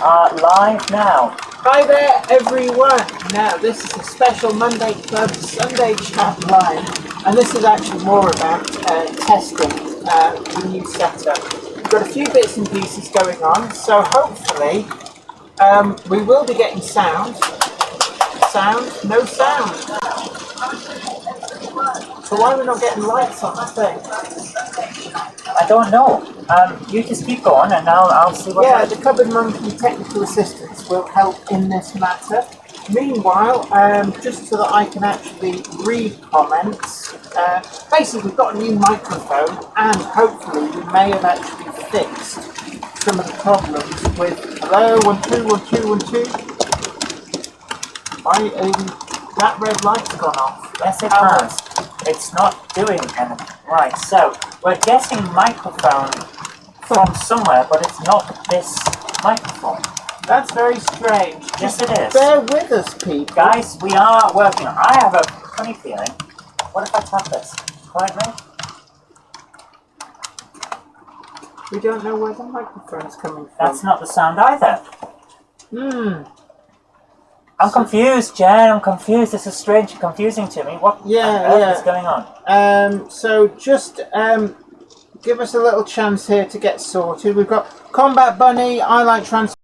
are live now. Hi there, everyone. Now, this is a special Monday Club Sunday Chat Live, and this is actually more about testing the new setup. We've got a few bits and pieces going on, so hopefully we will be getting sound. No sound. So why are we not getting lights on the thing? I don't know. You just keep going and I'll see what happens. The Cupboard Monkey technical assistance will help in this matter. Meanwhile, just so that I can actually read comments, basically we've got a new microphone and hopefully we may have actually fixed some of the problems with, hello, 1 2 1 2 1 2. That red light's gone off. Yes, it has. It's not doing anything. Right, so we're getting microphone from somewhere, but it's not this microphone. That's very strange. Yes, it is. Bear with us, people. Guys, we are working on it. I have a funny feeling. What if I tap this? Quietly? We don't know where the microphone's coming from. That's not the sound either. I'm confused, Jen. I'm confused. This is strange and confusing to me. What on earth is going on? So just give us a little chance here to get sorted. We've got Combat Bunny, I Like Trans.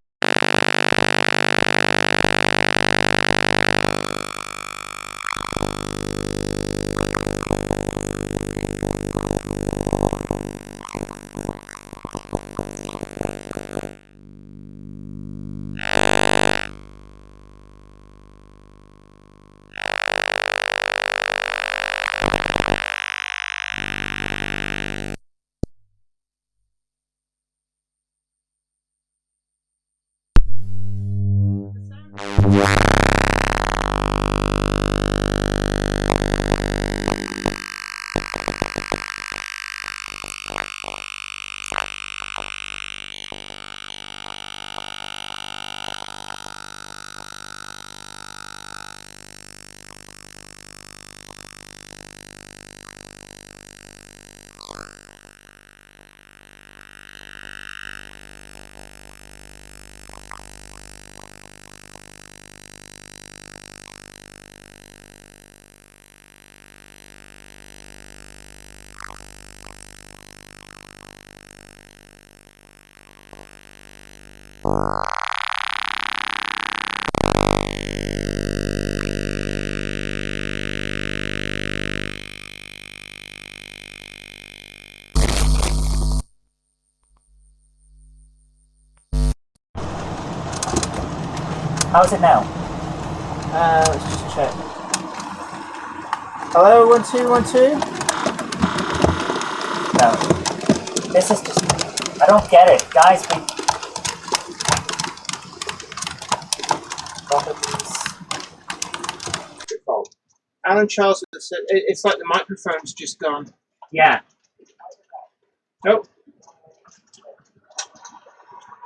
How's it now? Let's just check. Hello, 1 2 1 2. No. This is just... I don't get it. Guys, Alan Charles said it's like the microphone's just gone. Yeah. Nope.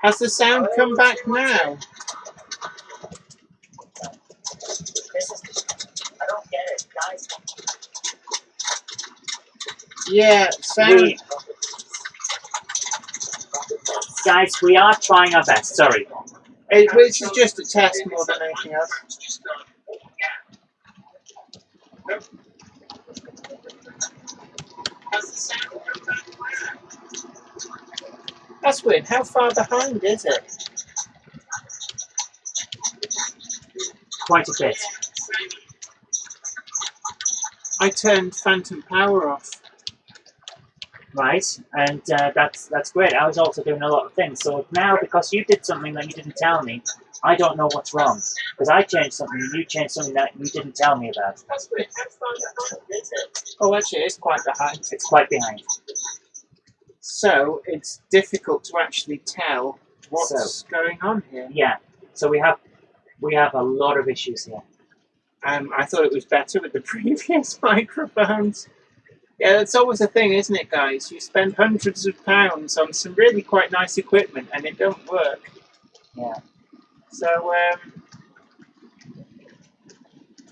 Has the sound come back now? This is just... I don't get it. Guys... Yeah, sound. Guys, we are trying our best. Sorry. This is just a test more than anything else. That's weird. How far behind is it? Quite a bit. I turned phantom power off. Right, and that's great. I was also doing a lot of things. So now, because you did something that you didn't tell me, I don't know what's wrong. Because I changed something and you changed something that you didn't tell me about. That's weird. How far behind is it? Oh, actually, it's quite behind. It's quite behind. So it's difficult to actually tell what's going on here. Yeah. So we have a lot of issues here. I thought it was better with the previous microphones. Yeah, that's always a thing, isn't it, guys? You spend hundreds of pounds on some really quite nice equipment and it don't work. Yeah. So,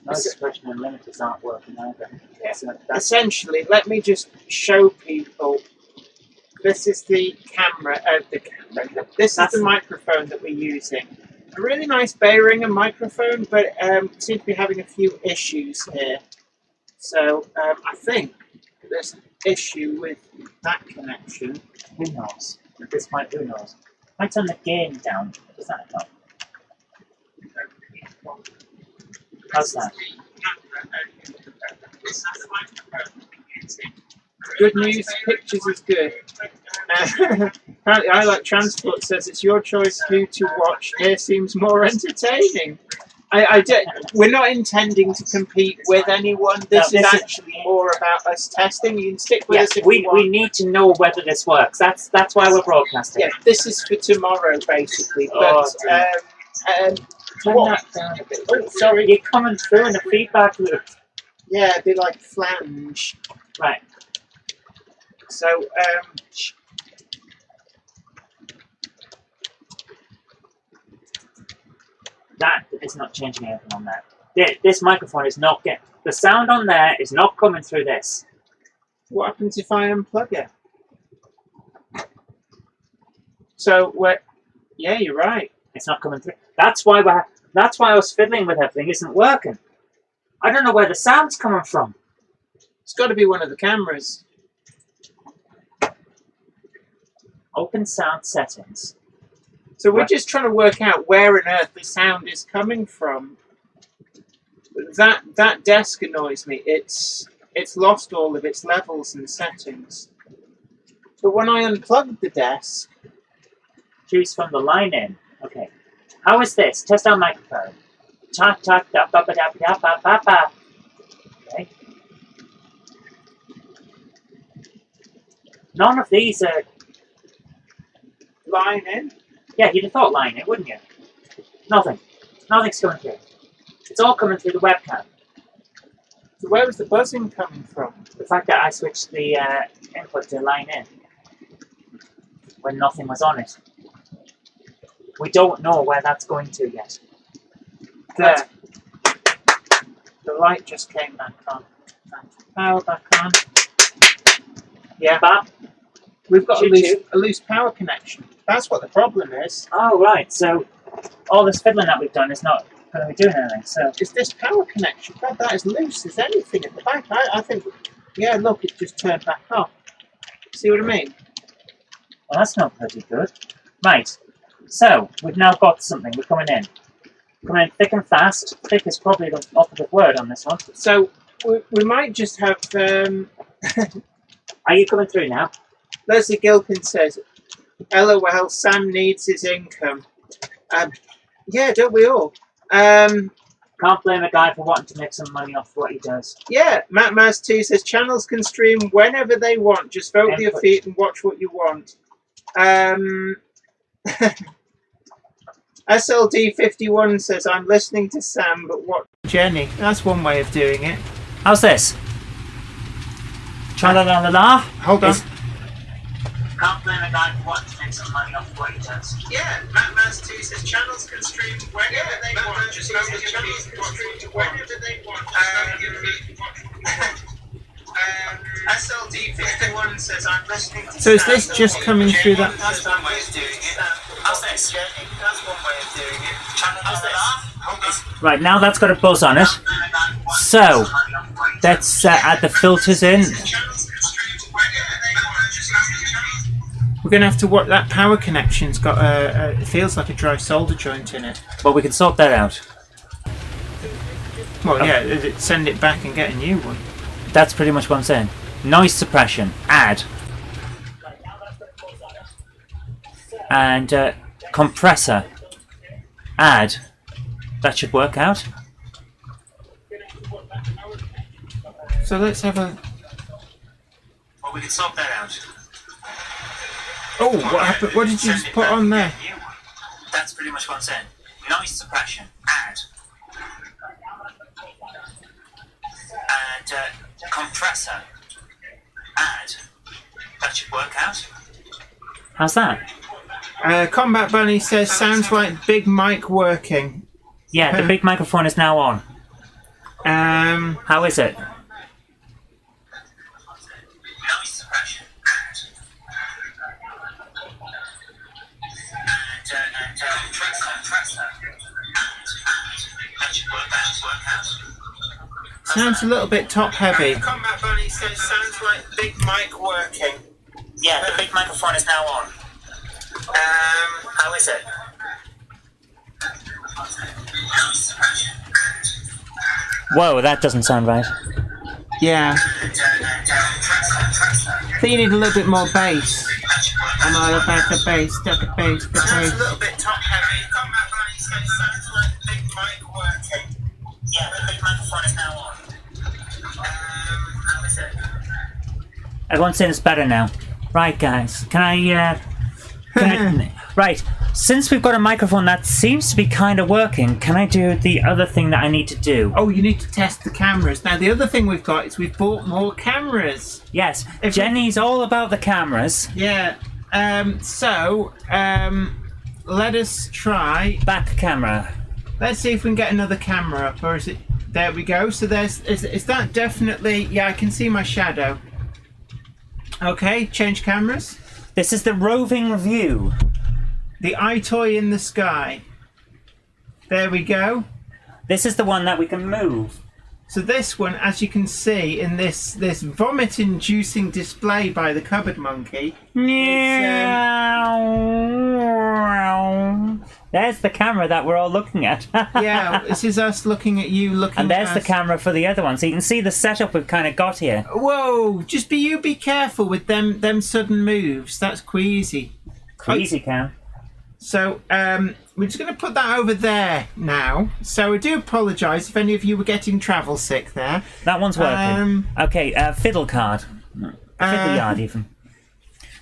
no expression and limiters aren't working either. Yeah. So essentially, let me just show people This is the camera. This is the microphone that we're using. A really nice Behringer microphone, but seems to be having a few issues here. So I think there's an issue with that connection. Who knows? This might. Who knows? Might turn the gain down. Does that help? How's that? Good news, pictures is good. Apparently, I Like Transport says it's your choice who to watch. Here seems more entertaining. We're not intending to compete with anyone. This is actually more about us testing. You can stick with us if you want. We need to know whether this works. That's why we're broadcasting. Yeah, this is for tomorrow, basically. But turn that down a bit. Oh, sorry. You're coming through in a feedback loop. Yeah, a bit like flange. Right. So, that is not changing anything on that. This microphone is not getting... The sound on there is not coming through this. What happens if I unplug it? So, yeah, you're right. It's not coming through. That's why I was fiddling with everything isn't working. I don't know where the sound's coming from. It's got to be one of the cameras. Open sound settings. So we're just trying to work out where on earth the sound is coming from. That desk annoys me. It's lost all of its levels and settings. But when I unplugged the desk... Choose from the line in. Okay. How is this? Test our microphone. Ta ta da ba ba da ba ba ba ba. Okay. None of these are... Line in? Yeah, you'd have thought line in, wouldn't you? Nothing. Nothing's coming through. It's all coming through the webcam. So where was the buzzing coming from? The fact that I switched the input to line in when nothing was on it. We don't know where that's going to yet. There. The light just came back on. Power back on. Yeah. Bap. We've got a loose power connection. That's what the problem is. Oh, right. So all this fiddling that we've done is not going to be doing anything. So is this power connection? God, that is loose as anything at the back. I think, yeah, look, it just turned back off. See what I mean? Well, that's not pretty good. Right. So we've now got something. We're coming in. Coming in thick and fast. Thick is probably the operative word on this one. So we might just have... Are you coming through now? Leslie Gilpin says, LOL, Sam needs his income. Yeah, don't we all? Can't blame a guy for wanting to make some money off what he does. Yeah, Matt Maz 2 says, channels can stream whenever they want. Just vote with your feet and watch what you want. SLD51 says, I'm listening to Sam, but what... Jenny. That's one way of doing it. How's this? Tra-la-la-la-la. Hold on. Can't blame a guy for wanting to make some money off what he does. Yeah, Matt Maz 2 says channels can stream whenever they want. Just go with channels can stream whenever they want. SLD51 says I'm listening to... So is this just coming through that? That's one way of doing it. How's this? That's one way of doing it. How's this? Right, now that's got a buzz on it. So, let's add the filters in. We're going to have to watch that power connection's got it feels like a dry solder joint in it. Well, we can sort that out. Well, yeah, send it back and get a new one. That's pretty much what I'm saying. Noise suppression, add. And compressor, add. That should work out. So let's have a... Well, we can sort that out. Oh, what happened? What did you just put on there? That's pretty much what I'm saying. Noise suppression, add. And compressor, add. That should work out. How's that? Combat Bunny says, sounds like big mic working. Yeah, the big microphone is now on. How is it? Sounds a little bit top heavy. Combat Bunny says sounds like big mic working. Yeah, the big microphone is now on. How is it? Whoa, that doesn't sound right. Yeah. I think you need a little bit more bass. I'm all about the bass, the bass, the bass. Sounds a little bit top heavy. Combat Bunny says sounds like big mic working. Yeah, the big microphone is now on. How is it? Everyone's saying it's better now. Right, guys. Can I right. Since we've got a microphone that seems to be kind of working, can I do the other thing that I need to do? Oh, you need to test the cameras. Now, the other thing we've got is we've bought more cameras. Yes, Jenny's all about the cameras. Yeah. Let us try... Back camera. Let's see if we can get another camera up, or is it... There we go. So is that definitely... Yeah, I can see my shadow. Okay, change cameras. This is the roving view. The eye toy in the sky. There we go. This is the one that we can move. So this one, as you can see in this vomit-inducing display by the cupboard monkey. There's the camera that we're all looking at. Yeah, this is us looking at you looking. And there's the camera for the other one, so you can see the setup we've kind of got here. Whoa! Just be careful with them sudden moves. That's queasy. Queasy, Cam. So we're just going to put that over there now. So I do apologise if any of you were getting travel sick there. That one's working. Okay, fiddle card. Fiddly yard even.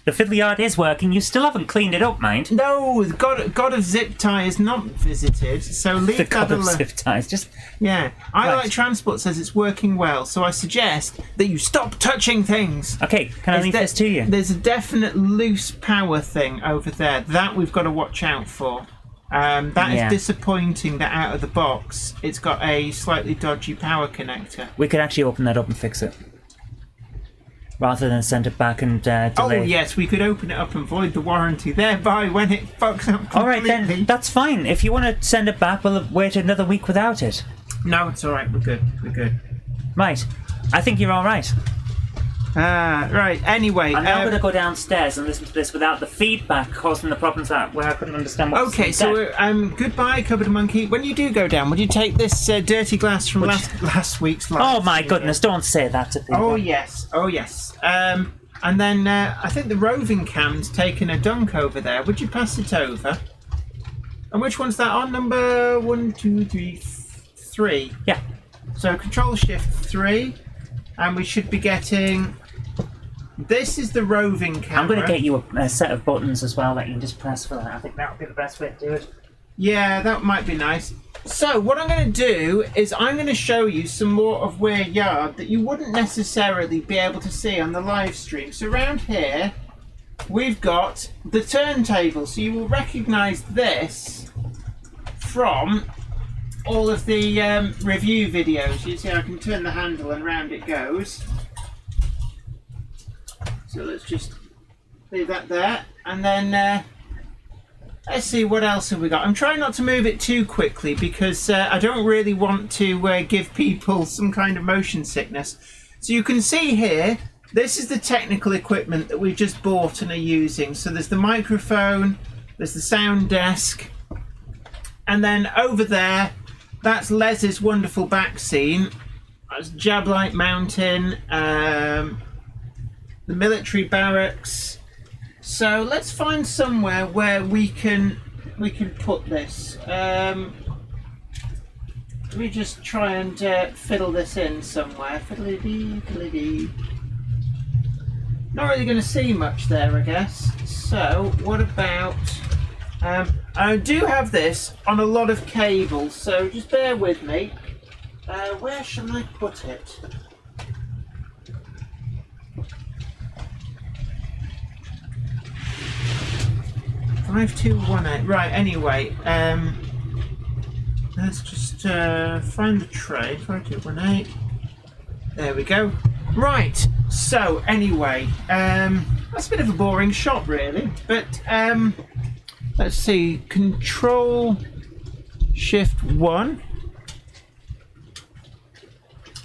The fiddly yard is working. You still haven't cleaned it up, mind. No, the God of Zip Tie is not visited, so leave that alone. The God of Zip Ties, just... Yeah. I Like Transport says it's working well, so I suggest that you stop touching things. Okay, can I leave this to you? There's a definite loose power thing over there. That we've got to watch out for. That is disappointing that out of the box it's got a slightly dodgy power connector. We could actually open that up and fix it. Rather than send it back and delay. Oh yes, we could open it up and void the warranty, thereby when it fucks up completely. Alright then, that's fine. If you want to send it back, we'll wait another week without it. No, it's alright, we're good. Right. I think you're alright. Right, anyway. I'm now going to go downstairs and listen to this without the feedback causing the problems where I couldn't understand what was Okay, so goodbye, Cupboard Monkey. When you do go down, would you take this dirty glass from last week's live? Oh my goodness, don't say that to people. Oh yes. And then I think the roving cam's taken a dunk over there. Would you pass it over? And which one's that on? Number 1, 2, 3, 3. Yeah. So Control Shift 3, and we should be getting... This is the roving camera. I'm going to get you a set of buttons as well that you can just press for that. I think that would be the best way to do it. Yeah, that might be nice. So what I'm going to do is I'm going to show you some more of Weir Yard that you wouldn't necessarily be able to see on the live stream. So around here we've got the turntable. So you will recognise this from all of the review videos. You see I can turn the handle and round it goes. So let's just leave that there, and then let's see what else have we got. I'm trying not to move it too quickly because I don't really want to give people some kind of motion sickness. So you can see here, this is the technical equipment that we've just bought and are using. So there's the microphone, there's the sound desk, and then over there, that's Les's wonderful back scene. That's Jablite Mountain. The military barracks. So let's find somewhere where we can put this. Let me just try and fiddle this in somewhere. Fiddly-dee, fiddly-dee. Not really going to see much there, I guess. So what about... I do have this on a lot of cables, so just bear with me. Where shall I put it? 5218. Right, anyway, let's just find the tray. 5218. There we go. Right, so anyway, that's a bit of a boring shot really, but let's see, Control Shift 1.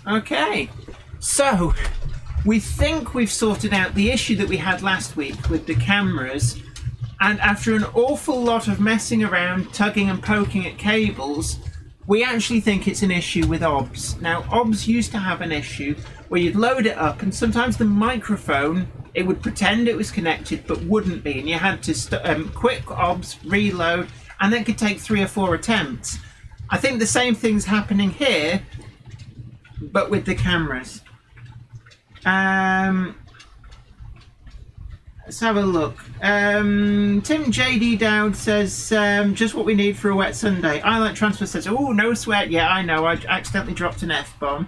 Okay, so we think we've sorted out the issue that we had last week with the cameras, and after an awful lot of messing around, tugging and poking at cables, we actually think it's an issue with OBS. Now, OBS used to have an issue where you'd load it up and sometimes the microphone, it would pretend it was connected but wouldn't be, and you had to quick OBS, reload, and that could take 3 or 4 attempts. I think the same thing's happening here, but with the cameras. Let's have a look. Tim JD Dowd says, just what we need for a wet Sunday. I Like Transfer says, oh, no sweat. Yeah, I know. I accidentally dropped an F-bomb.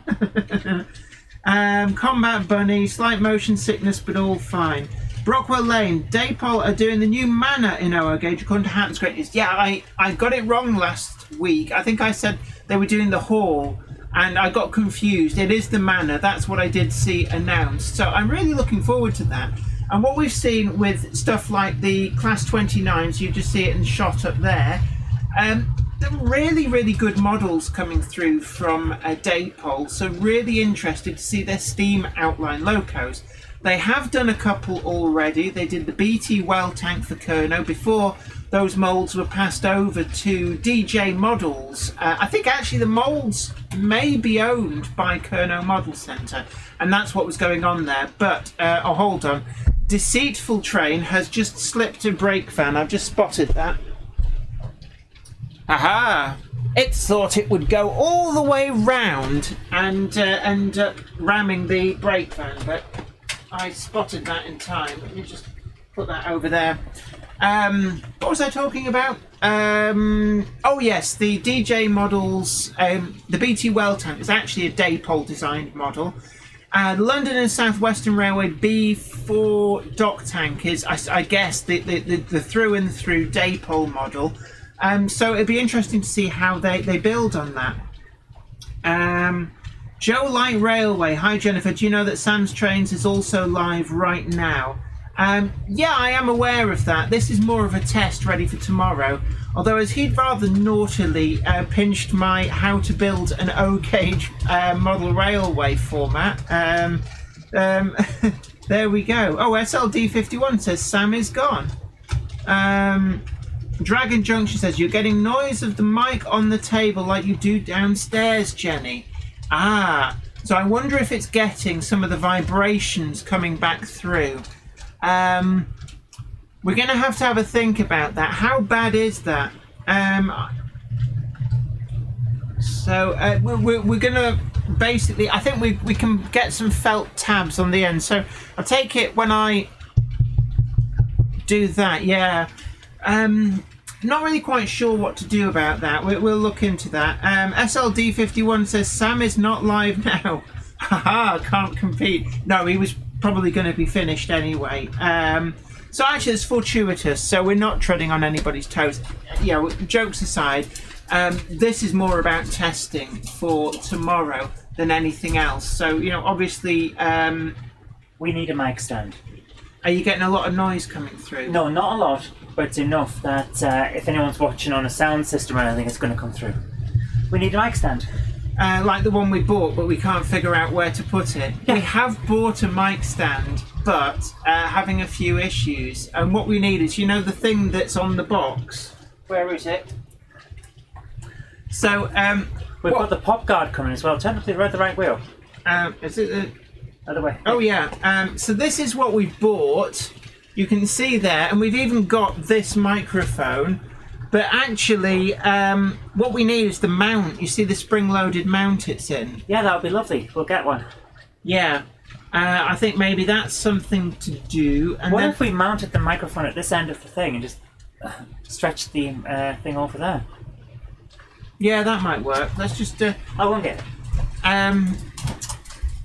Combat Bunny, slight motion sickness, but all fine. Brockwell Lane, Daypol are doing the new manor in OR Gauge according to Hatton Scratches. Yeah, I got it wrong last week. I think I said they were doing the hall, and I got confused. It is the manor. That's what I did see announced. So I'm really looking forward to that. And what we've seen with stuff like the Class 29s, you just see it in shot up there, they're really, really good models coming through from Daypol. So really interested to see their Steam outline locos. They have done a couple already. They did the BT well tank for Kerno before those molds were passed over to DJ Models. I think actually the molds may be owned by Kerno Model Centre, and that's what was going on there. But, oh, hold on. Deceitful Train has just slipped a brake van. I've just spotted that. Aha! It thought it would go all the way round and end up ramming the brake van, but I spotted that in time. Let me just put that over there. What was I talking about? Oh yes, the DJ models, the BT well tank is actually a Daypol designed model. London and South Western Railway B4 dock tank is, I guess, the through and through Daypol model. So it'd be interesting to see how they build on that. Joe Light Railway, hi Jennifer, do you know that Sam's Trains is also live right now? Yeah, I am aware of that. This is more of a test ready for tomorrow. Although as he'd rather naughtily pinched my how to build an O-gauge model railway format. There we go. Oh, SLD51 says Sam is gone. Dragon Junction says, you're getting noise of the mic on the table like you do downstairs, Jenny. Ah, so I wonder if it's getting some of the vibrations coming back through. We're going to have a think about that. How bad is that? We're going to basically, I think we can get some felt tabs on the end. So I'll take it when I do that, yeah. Not really quite sure what to do about that. We'll look into that. SLD51 says, Sam is not live now. Haha, can't compete. No, he was probably going to be finished anyway. So actually it's fortuitous, so we're not treading on anybody's toes. Yeah, jokes aside, this is more about testing for tomorrow than anything else. So, you know, obviously... we need a mic stand. Are you getting a lot of noise coming through? No, not a lot, but it's enough that if anyone's watching on a sound system or anything, it's going to come through. We need a mic stand. Like the one we bought, but we can't figure out where to put it. Yeah. We have bought a mic stand, but having a few issues. And what we need is, you know, the thing that's on the box. Where is it? So, we've got the pop guard coming as well. Technically, we're at the right wheel. Is it the other way? Oh yeah. So this is what we've bought. You can see there, and we've even got this microphone. But actually, what we need is the mount. You see the spring-loaded mount it's in? Yeah, that would be lovely. We'll get one. Yeah. I think maybe that's something to do. And what then... if we mounted the microphone at this end of the thing and just stretch the thing over there? Yeah, that might work. Let's just... I won't get it.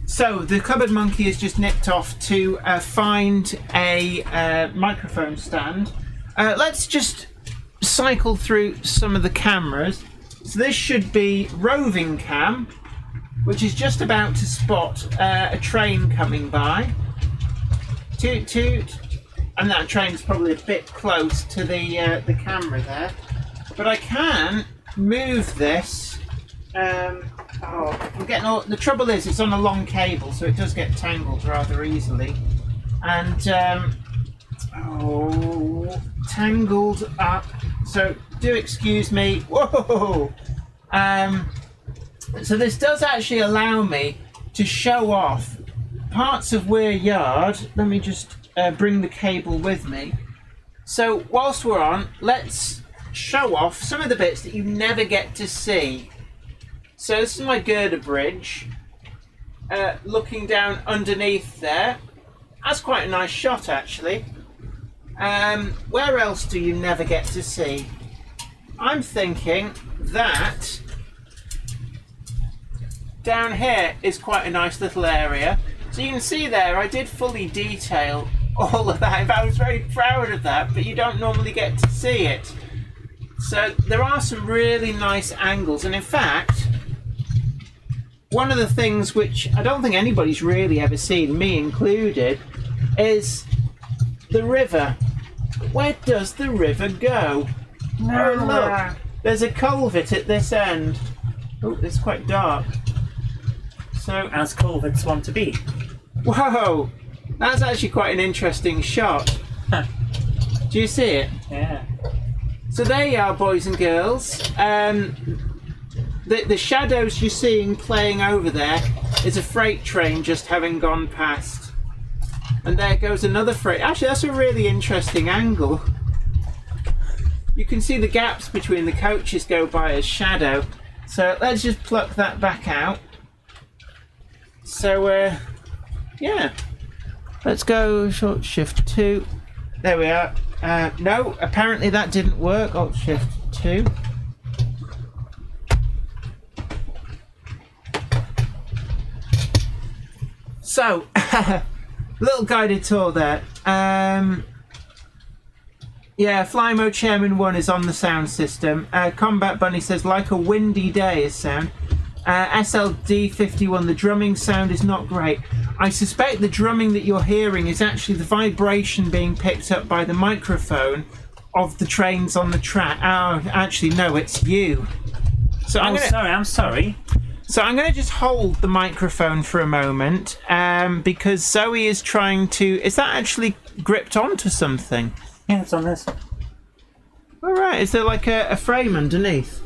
So, the cupboard monkey has just nipped off to find a microphone stand. Let's just cycle through some of the cameras. So this should be roving cam, which is just about to spot a train coming by. Toot toot. And that train's probably a bit close to the camera there. But I can move this I'm getting all. The trouble is, it's on a long cable, so it does get tangled rather easily. And tangled up. So do excuse me. Whoa. So this does actually allow me to show off parts of Weir Yard. Let me just bring the cable with me. So whilst we're on, let's show off some of the bits that you never get to see. So this is my girder bridge. Looking down underneath there. That's quite a nice shot, actually. Where else do you never get to see? I'm thinking that down here is quite a nice little area. So you can see there, I did fully detail all of that. In fact, I was very proud of that, but you don't normally get to see it. So there are some really nice angles, and in fact, one of the things which I don't think anybody's really ever seen, me included, is the river. Where does the river go? Oh, look, there's a culvert at this end. Oh, it's quite dark. So, as culverts want to be. Whoa, that's actually quite an interesting shot. Do you see it? Yeah. So there you are, boys and girls. The shadows you're seeing playing over there is a freight train just having gone past. And there goes another freight. Actually, that's a really interesting angle. You can see the gaps between the coaches go by as shadow. So let's just pluck that back out. So, yeah. Let's go short shift 2. There we are. No, apparently that didn't work. Alt shift 2. So, little guided tour there. Yeah, Fly Mode Chairman 1 is on the sound system. Combat Bunny says, like a windy day is sound. SLD51, the drumming sound is not great. I suspect the drumming that you're hearing is actually the vibration being picked up by the microphone of the trains on the track. Oh, actually, no, it's you. So I'm sorry. So I'm going to just hold the microphone for a moment because Zoe is trying to... Is that actually gripped onto something? Yeah, it's on this. All right. Is there like a frame underneath?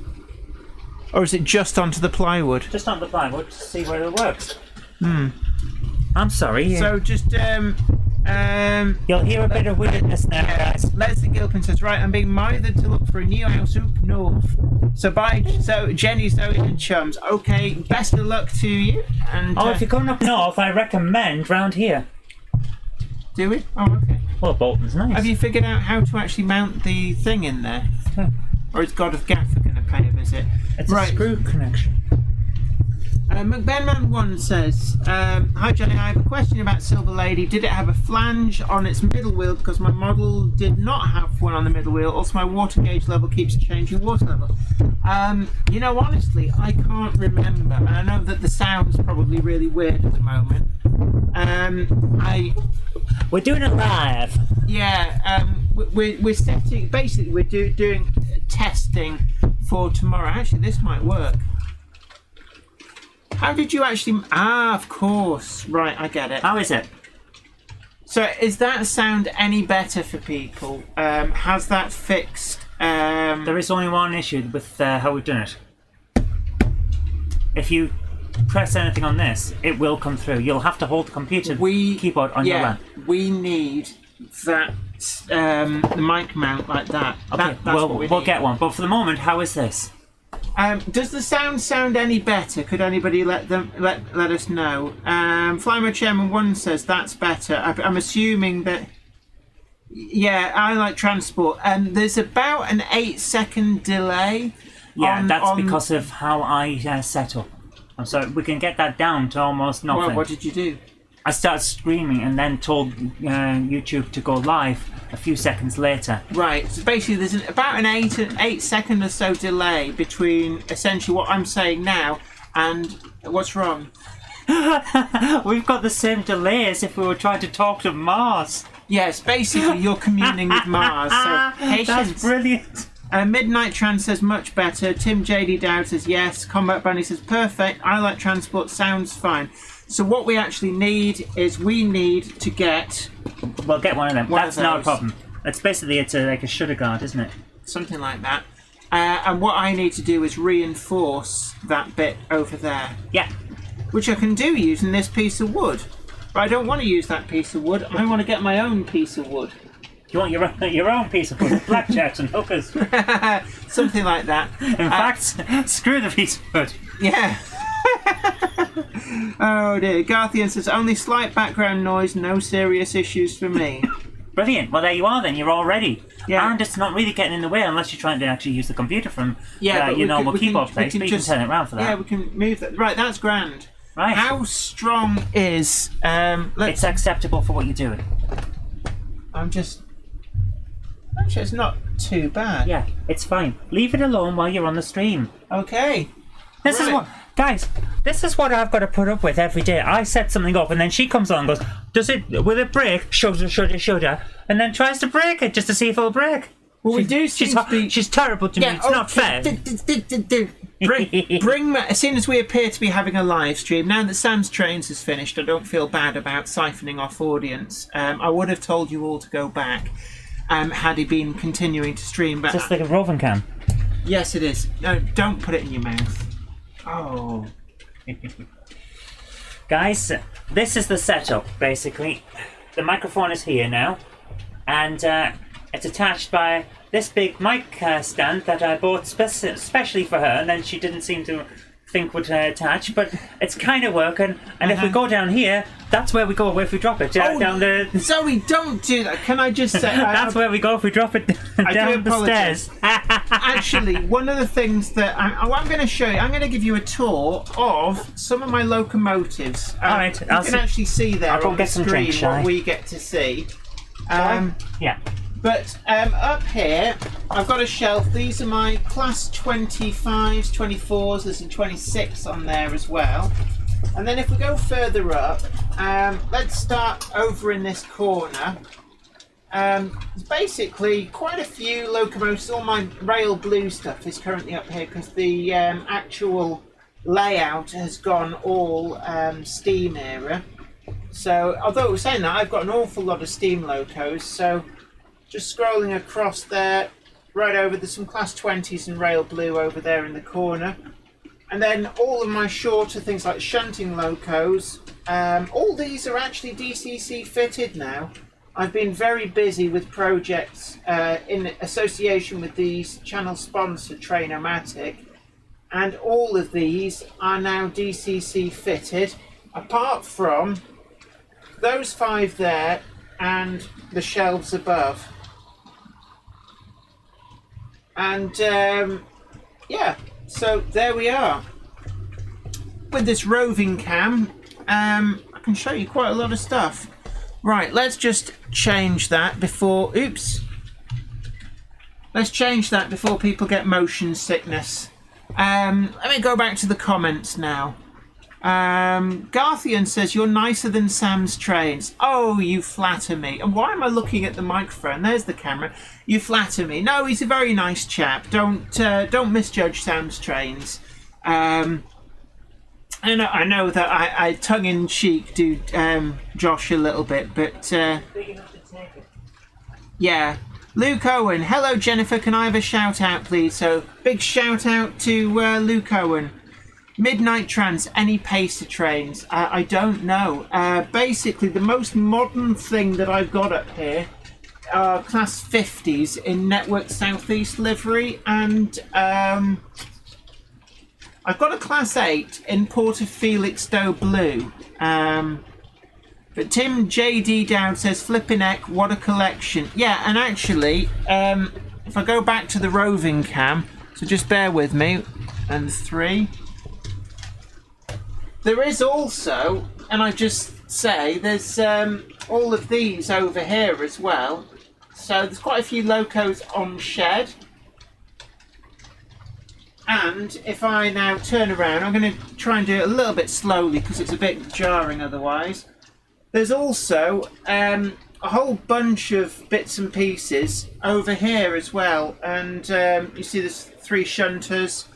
Or is it just onto the plywood? Just onto the plywood to see whether it works. I'm sorry. So just... You'll hear a bit of weirdness now, guys. Leslie Gilpin says, right, I'm being mithered to look for a new house up north. So bye, so Jenny, Zoe and chums. Okay, best of luck to you. And if you're going up north, I recommend round here. Do we? Oh, okay. Well, Bolton's nice. Have you figured out how to actually mount the thing in there? Or is God of Gaffer going to pay a visit? It's a screw connection. McBenman1 says, hi Johnny, I have a question about Silver Lady. Did it have a flange on its middle wheel? Because my model did not have one on the middle wheel. Also, my water gauge level keeps changing water level. You know, honestly, I can't remember. And I know that the sound's probably really weird at the moment. We're doing it live. Yeah, we're setting, basically we're doing testing for tomorrow. Actually, this might work. How did you actually... of course. Right, I get it. How is it? So, is that sound any better for people? Has that fixed... There is only one issue with how we've done it. If you press anything on this, it will come through. You'll have to hold the computer keyboard on your lap. We need that, the mic mount like that. Okay, we'll get one. But for the moment, how is this? Does the sound any better? Could anybody let us know? Flymo Chairman 1 says that's better. I'm assuming that... Yeah, I like transport. There's about an 8-second delay. Yeah, that's because of how I set up. I'm sorry, we can get that down to almost nothing. Well, what did you do? I started screaming and then told YouTube to go live a few seconds later. Right, so basically there's about an 8-second or so delay between essentially what I'm saying now and what's wrong. We've got the same delay as if we were trying to talk to Mars. Yes, basically you're communing with Mars. So patience. That's brilliant. Midnight Trans says much better. Tim JD Dowd says yes. Combat Bunny says perfect. I like transport, sounds fine. So what we actually need is we need to get... Well, get one of them. That's not a problem. It's basically like a shutter guard, isn't it? Something like that. And what I need to do is reinforce that bit over there. Yeah. Which I can do using this piece of wood. But I don't want to use that piece of wood. I want to get my own piece of wood. You want your own piece of wood, blackjacks and hookers. Something like that. In fact, screw the piece of wood. Yeah. Oh dear. Garthian says only slight background noise, no serious issues for me. Brilliant. Well, there you are then. You're all ready. Yeah. And it's not really getting in the way unless you're trying to actually use the computer from your normal we keyboard place, but you can turn it around for that. Yeah, we can move that. Right, that's grand. Right. How strong is... It's acceptable for what you're doing. I'm just... Actually, it's not too bad. Yeah, it's fine. Leave it alone while you're on the stream. Okay. This is what... Guys, this is what I've got to put up with every day. I set something up and then she comes on and goes, will it break? Shoulder. And then tries to break it just to see if it'll break. Well, we do seem to be... She's terrible to me. It's not fair. Bring as soon as we appear to be having a live stream, now that Sam's Trains is finished, I don't feel bad about siphoning off audience. I would have told you all to go back had he been continuing to stream. But just like a roving cam. Yes, it is. No, don't put it in your mouth. Oh. Guys, this is the setup, basically. The microphone is here now, and it's attached by this big mic stand that I bought specially for her, and then she didn't seem to think would attach, but it's kind of working. And if we go down here, that's where we go if we drop it down the... Zoe, don't do that. Can I just say... that's where we go if we drop it down the stairs. Actually, one of the things that I'm going to show you, I'm going to give you a tour of some of my locomotives. All right. You can actually see there on the screen what we get to see. Yeah. But up here, I've got a shelf. These are my class 25s, 24s. There's a 26 on there as well. And then if we go further up, let's start over in this corner. There's basically quite a few locomotives. All my rail blue stuff is currently up here because the actual layout has gone all steam era. So, although we're saying that, I've got an awful lot of steam locos. So, just scrolling across there, right over, there's some class 20s and rail blue over there in the corner. And then all of my shorter things like shunting locos, all these are actually DCC fitted now. I've been very busy with projects in association with these channel sponsor Train-O-Matic, and all of these are now DCC fitted, apart from those 5 there and the shelves above. And yeah, so there we are. With this roving cam, I can show you quite a lot of stuff. Right, let's just change that before... Oops. Let's change that before people get motion sickness. Let me go back to the comments now. Garthian says, you're nicer than Sam's Trains. Oh, you flatter me. And why am I looking at the microphone? There's the camera. You flatter me. No, he's a very nice chap. Don't misjudge Sam's Trains. I know that I tongue-in-cheek do Josh a little bit, but yeah. Luke Owen. Hello, Jennifer. Can I have a shout-out, please? So, big shout-out to Luke Owen. Midnight Trans, any pacer trains? I don't know. Basically, the most modern thing that I've got up here are class 50s in Network Southeast livery, and I've got a class 8 in Port of Felixstowe blue. But Tim JD Dowd says, flippin' heck, what a collection. Yeah, and actually, if I go back to the roving cam, so just bear with me, and 3. There is also, and I just say, there's all of these over here as well. So there's quite a few locos on shed. And if I now turn around, I'm going to try and do it a little bit slowly because it's a bit jarring otherwise. There's also a whole bunch of bits and pieces over here as well, and you see there's 3 shunters,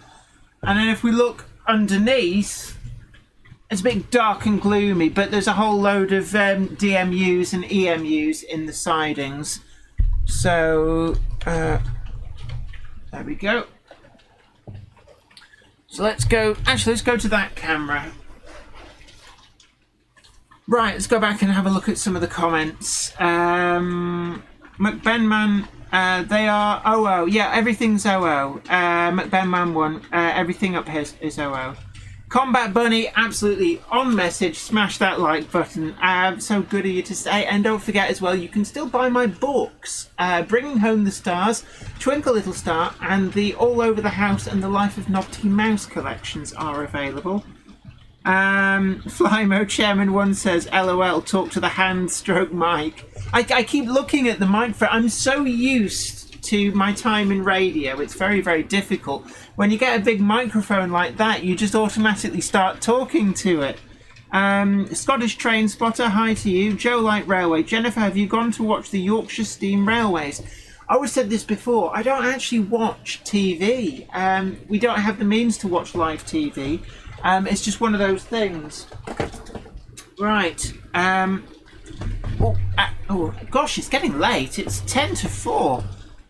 and then if we look underneath, it's a bit dark and gloomy, but there's a whole load of DMUs and EMUs in the sidings. So there we go. So let's go to that camera. Right, let's go back and have a look at some of the comments. McBenman, they are OO. Yeah, everything's OO. McBenman 1, everything up here is OO. Combat Bunny, absolutely on message. Smash that like button. So good of you to say. And don't forget as well, you can still buy my books. Bringing Home the Stars, Twinkle Little Star, and the All Over the House and the Life of Nobty Mouse collections are available. Flymo Chairman 1 says, LOL, talk to the hand stroke mic. I keep looking at the microphone. I'm so used to my time in radio. It's very, very difficult. When you get a big microphone like that, you just automatically start talking to it. Scottish Train Spotter, hi to you. Joe Light Railway. Jennifer, have you gone to watch the Yorkshire Steam Railways? I always said this before, I don't actually watch TV. We don't have the means to watch live TV. It's just one of those things. Right. Oh gosh, it's getting late. It's 10 to 4.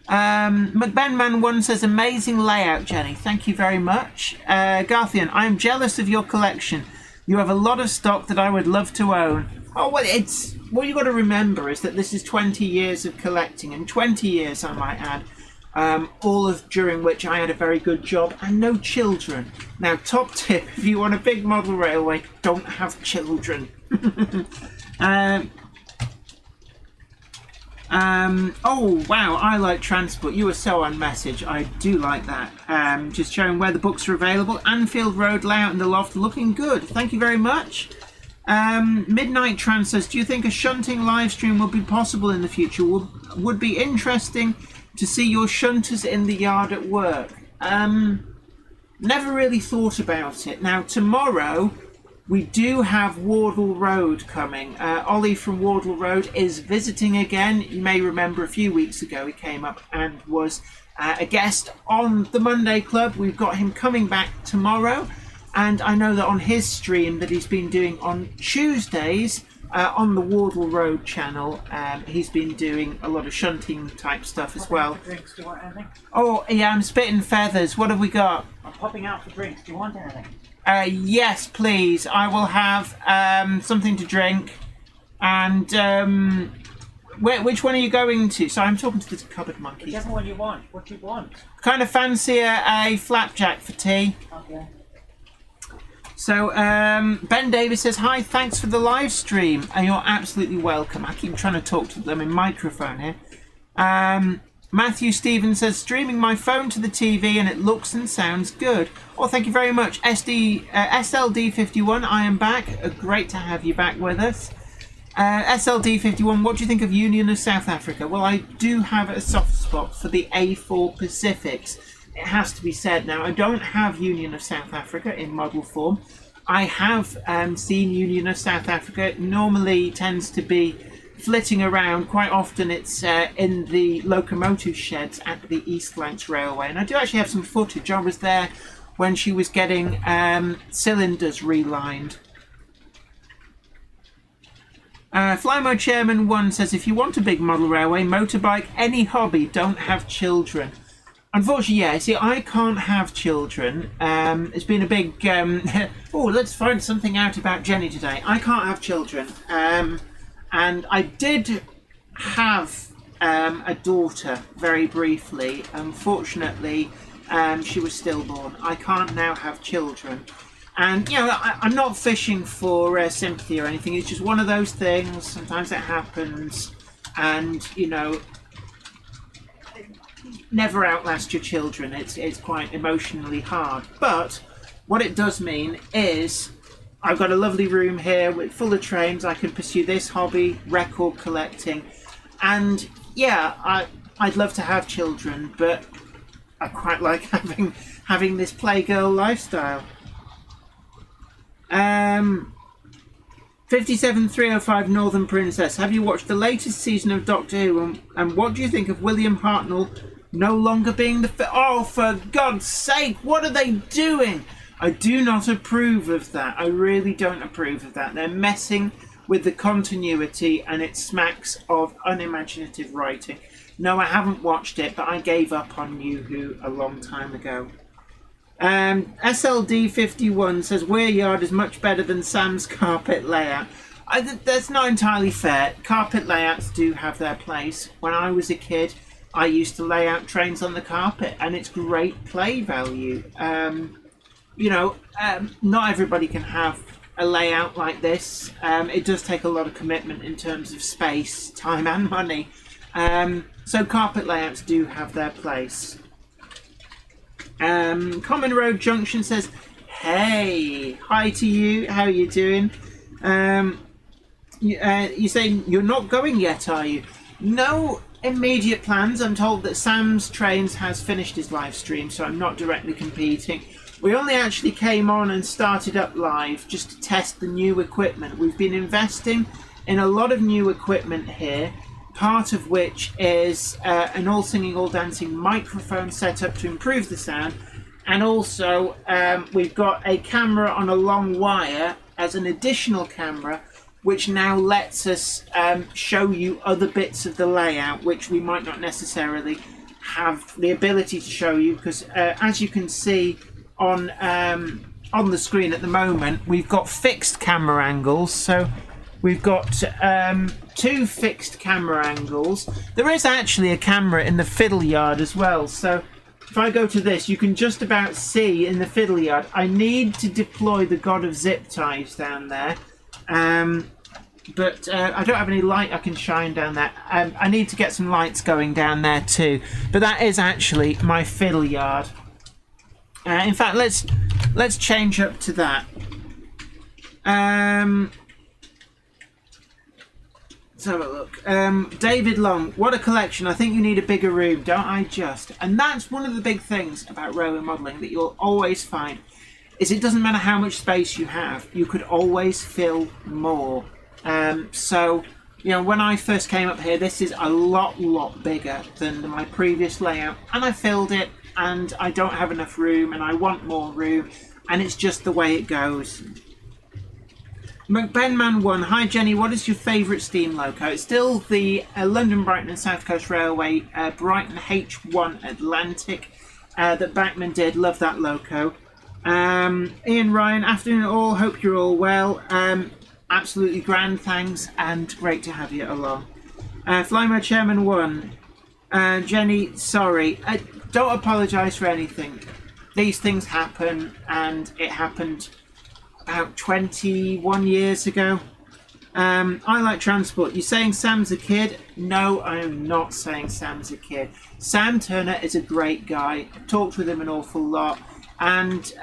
McBenman 1 says, amazing layout, Jenny. Thank you very much. Garthian, I am jealous of your collection. You have a lot of stock that I would love to own. Oh, well, what you got to remember is that this is 20 years of collecting, and 20 years, I might add. All of during which I had a very good job and no children. Now, top tip, if you want a big model railway, don't have children. Oh, wow, I like transport. You were so on message. I do like that. Just showing where the books are available. Anfield Road layout in the loft, looking good. Thank you very much. Midnight Trans says, do you think a shunting live stream will be possible in the future? Would be interesting to see your shunters in the yard at work. Never really thought about it. Now, tomorrow we do have Wardle Road coming. Ollie from Wardle Road is visiting again. You may remember a few weeks ago he came up and was a guest on the Monday Club. We've got him coming back tomorrow. And I know that on his stream that he's been doing on Tuesdays, on the Wardle Road channel, he's been doing a lot of shunting type stuff as well. Drinks, do you want anything? Oh, yeah, I'm spitting feathers. What have we got? I'm popping out for drinks. Do you want anything? Yes, please. I will have something to drink. And which one are you going to? Sorry, I'm talking to the cupboard monkey. Whichever one you want. What do you want? Kind of fancy a flapjack for tea. Okay. So, Ben Davis says, hi, thanks for the live stream. And you're absolutely welcome. I keep trying to talk to them in microphone here. Matthew Stevens says, streaming my phone to the TV and it looks and sounds good. Well, thank you very much. SLD51, I am back. Great to have you back with us. SLD51, what do you think of Union of South Africa? Well, I do have a soft spot for the A4 Pacifics. It has to be said. Now, I don't have Union of South Africa in model form. I have seen Union of South Africa. It normally tends to be flitting around. Quite often it's in the locomotive sheds at the East Lancs Railway. And I do actually have some footage. I was there when she was getting cylinders relined. Flymo Chairman 1 says, if you want a big model railway, motorbike, any hobby, don't have children. Unfortunately, yeah, see, I can't have children. It's been a big, oh, let's find something out about Jenny today. I can't have children. And I did have a daughter very briefly. Unfortunately, she was stillborn. I can't now have children. And, you know, I'm not fishing for sympathy or anything. It's just one of those things. Sometimes it happens. And, you know, never outlast your children. It's quite emotionally hard. But what it does mean is I've got a lovely room here full of trains. I can pursue this hobby, record collecting. And, yeah, I'd love to have children, but I quite like having this playgirl lifestyle. 57305 Northern Princess. Have you watched the latest season of Doctor Who? And what do you think of William Hartnell no longer being the... Oh, for God's sake, what are they doing? I do not approve of that. I really don't approve of that. They're messing with the continuity and it smacks of unimaginative writing. No, I haven't watched it, but I gave up on New Who a long time ago. SLD51 says Weir Yard is much better than Sam's carpet layout. That's not entirely fair. Carpet layouts do have their place. When I was a kid, I used to lay out trains on the carpet, and it's great play value. Not everybody can have a layout like this. It does take a lot of commitment in terms of space, time, and money. So carpet layouts do have their place. Common Road Junction says, hey, hi to you, how are you doing? You saying you're not going yet, are you? No immediate plans. I'm told that Sam's Trains has finished his live stream, so I'm not directly competing. We only actually came on and started up live just to test the new equipment. We've been investing in a lot of new equipment here, part of which is an all singing, all dancing microphone setup to improve the sound. And also we've got a camera on a long wire as an additional camera, which now lets us show you other bits of the layout, which we might not necessarily have the ability to show you, because as you can see on the screen at the moment, we've got fixed camera angles. So we've got 2 fixed camera angles. There is actually a camera in the fiddle yard as well. So if I go to this, you can just about see in the fiddle yard. I need to deploy the God of Zip Ties down there. But I don't have any light I can shine down there. I need to get some lights going down there too. But that is actually my fiddle yard. In fact, let's change up to that. Let's have a look. David Long, what a collection. I think you need a bigger room, don't I just? And that's one of the big things about railway modelling that you'll always find, is it doesn't matter how much space you have, you could always fill more. So, when I first came up here, this is a lot bigger than my previous layout, and I filled it, and I don't have enough room, and I want more room, and it's just the way it goes. McBenman 1, hi Jenny, what is your favourite steam loco? It's still the London, Brighton and South Coast Railway Brighton H1 Atlantic that Bachman did. Love that loco. Ian Ryan, afternoon all, hope you're all well. Absolutely grand, thanks, and great to have you along. Flymo Chairman 1, Jenny, sorry, don't apologise for anything. These things happen, and it happened about 21 years ago. I like transport. You're saying Sam's a kid? No, I am not saying Sam's a kid. Sam Turner is a great guy. I've talked with him an awful lot, and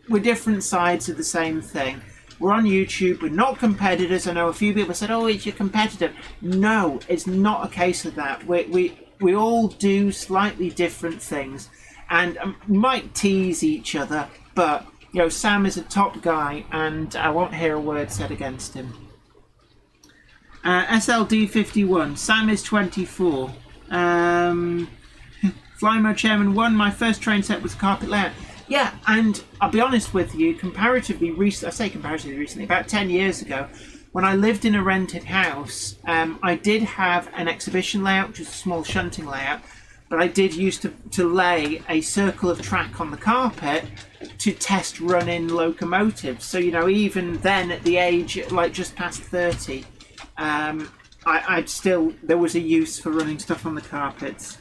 we're different sides of the same thing. We're on YouTube, we're not competitors. I know a few people said, oh, it's your competitor. No, it's not a case of that. We all do slightly different things, and might tease each other, but Sam is a top guy, and I won't hear a word said against him. SLD51, Sam is 24. Flymo Chairman 1, my first train set was carpet layout. Yeah, and I'll be honest with you, comparatively recently, about 10 years ago, when I lived in a rented house, I did have an exhibition layout, just a small shunting layout, but I did used to lay a circle of track on the carpet to test running locomotives. So, even then at the age, like just past 30, there was a use for running stuff on the carpets.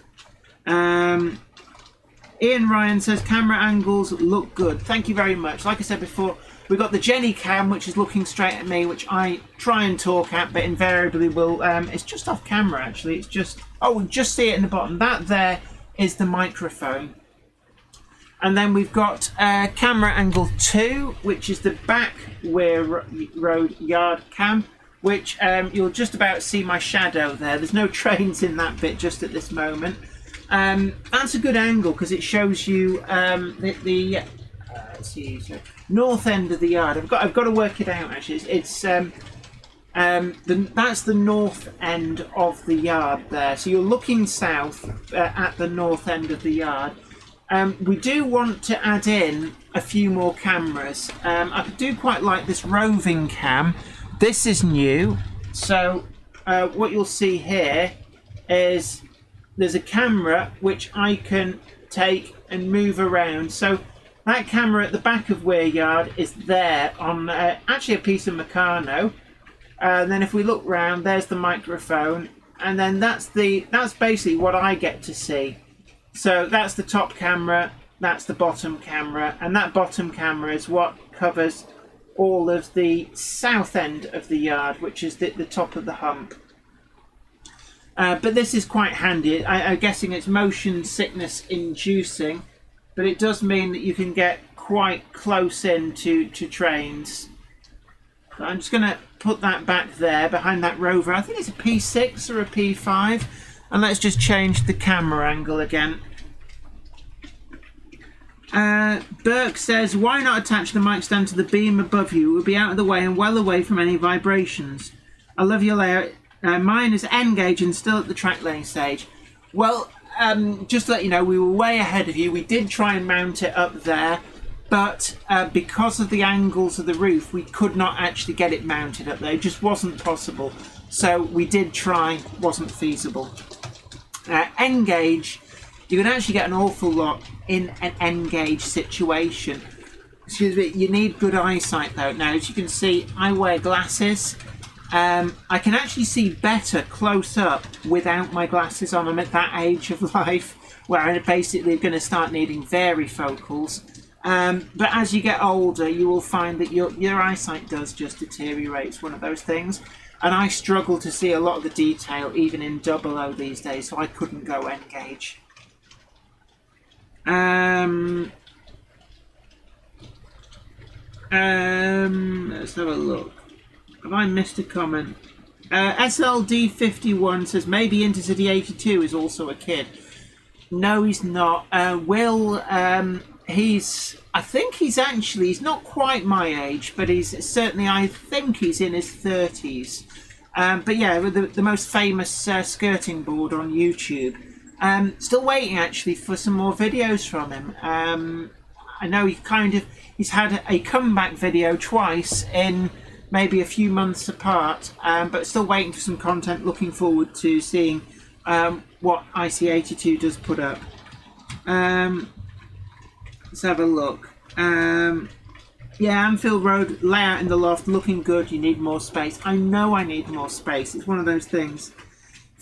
Ian Ryan says, camera angles look good. Thank you very much. Like I said before, we've got the Jenny cam, which is looking straight at me, which I try and talk at, but invariably will... it's just off camera, actually. It's just... Oh, we'll just see it in the bottom. That there is the microphone. And then we've got camera angle 2, which is the back Weir Road yard cam, which you'll just about see my shadow there. There's no trains in that bit just at this moment. That's a good angle because it shows you the Let's see. So north end of the yard. I've got to work it out actually. It's that's the north end of the yard there. So you're looking south at the north end of the yard. We do want to add in a few more cameras. I do quite like this roving cam. This is new. So what you'll see here is there's a camera which I can take and move around. So that camera at the back of Weir Yard is there on actually a piece of Meccano. And then if we look round, there's the microphone, and then that's basically what I get to see. So that's the top camera, that's the bottom camera, and that bottom camera is what covers all of the south end of the yard, which is the top of the hump. But this is quite handy. I'm guessing it's motion sickness inducing, but it does mean that you can get quite close in to trains. So I'm just going to put that back there behind that rover. I think it's a P6 or a P5. And let's just change the camera angle again. Burke says, why not attach the mic stand to the beam above you? It would be out of the way and well away from any vibrations. I love your layout. Mine is N-gauge and still at the track laying stage. Well, just to let you know, we were way ahead of you. We did try and mount it up there, but because of the angles of the roof, we could not actually get it mounted up there. It just wasn't possible. So we did try, wasn't feasible. N-gauge, you can actually get an awful lot in an N-gauge situation. Excuse me, you need good eyesight though. Now, as you can see, I wear glasses. I can actually see better close up without my glasses on. I'm at that age of life where I'm basically going to start needing varifocals. But as you get older, you will find that your eyesight does just deteriorate. It's one of those things. And I struggle to see a lot of the detail, even in 00 these days, so I couldn't go N-gauge. Let's have a look. Have I missed a comment? SLD51 says maybe Intercity 82 is also a kid. No, he's not. Will, I think he's not quite my age, but he's certainly, I think he's in his 30s. But yeah, the most famous skirting board on YouTube. Still waiting actually for some more videos from him. I know he's had a comeback video twice in maybe a few months apart, but still waiting for some content. Looking forward to seeing what IC82 does put up. Let's have a look. Yeah, Anfield Road layout in the loft looking good. You need more space. I know I need more space. It's one of those things.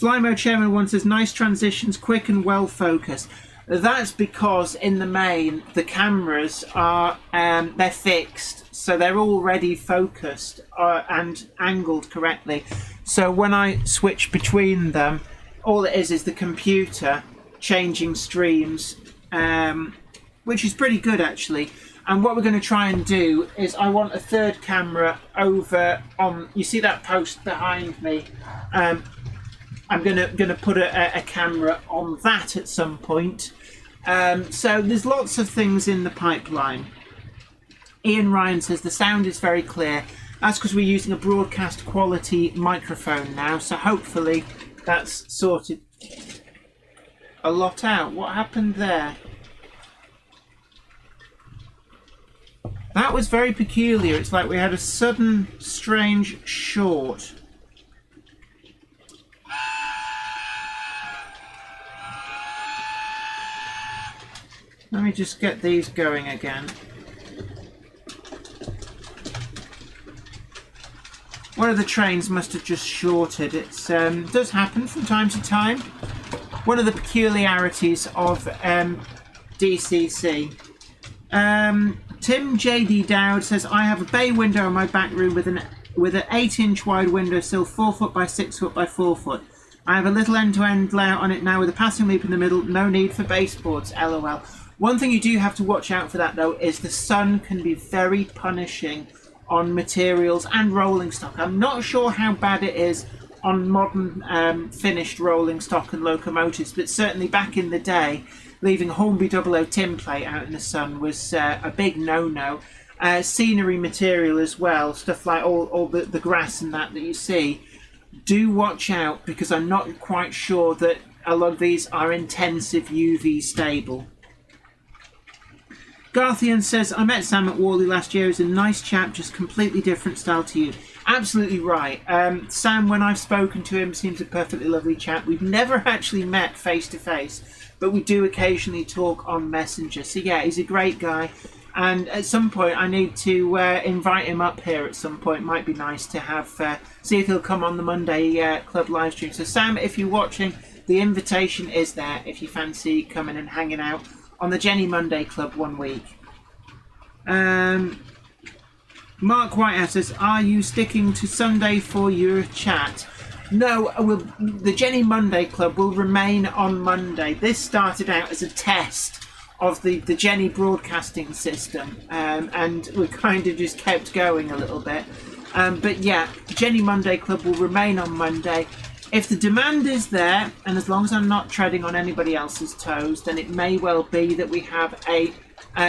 Flymo Chairman 1 says nice transitions, quick and well focused. That's because in the main the cameras are they're fixed, so they're already focused and angled correctly. So when I switch between them, all it is the computer changing streams, which is pretty good actually. And what we're going to try and do is I want a third camera over on, you see that post behind me? I'm gonna put a camera on that at some point. So there's lots of things in the pipeline. Ian Ryan says the sound is very clear. That's because we're using a broadcast quality microphone now, so hopefully that's sorted a lot out. What happened there? That was very peculiar. It's like we had a sudden strange short. Let me just get these going again. One of the trains must have just shorted. It does happen from time to time. One of the peculiarities of DCC. Tim JD Dowd says, I have a bay window in my back room with an 8-inch wide window sill, 4 foot by 6 foot by 4 foot. I have a little end-to-end layout on it now with a passing loop in the middle. No need for baseboards, LOL. One thing you do have to watch out for that though is the sun can be very punishing on materials and rolling stock. I'm not sure how bad it is on modern finished rolling stock and locomotives, but certainly back in the day leaving Hornby 00 tin plate out in the sun was a big no-no. Scenery material as well, stuff like all the grass and that you see. Do watch out, because I'm not quite sure that a lot of these are intensive UV stable. Garthian says, I met Sam at Worley last year. He's a nice chap, just completely different style to you. Absolutely right. Sam, when I've spoken to him, seems a perfectly lovely chap. We've never actually met face to face, but we do occasionally talk on Messenger. So yeah, he's a great guy. And at some point, I need to invite him up here at some point. Might be nice to have, see if he'll come on the Monday Club live stream. So Sam, if you're watching, the invitation is there if you fancy coming and hanging out on the Jenny Monday Club one week. Mark Whitehouse says, are you sticking to Sunday for your chat? No, the Jenny Monday Club will remain on Monday. This started out as a test of the Jenny broadcasting system, and we kind of just kept going a little bit. But yeah, Jenny Monday Club will remain on Monday. If the demand is there, and as long as I'm not treading on anybody else's toes, then it may well be that we have a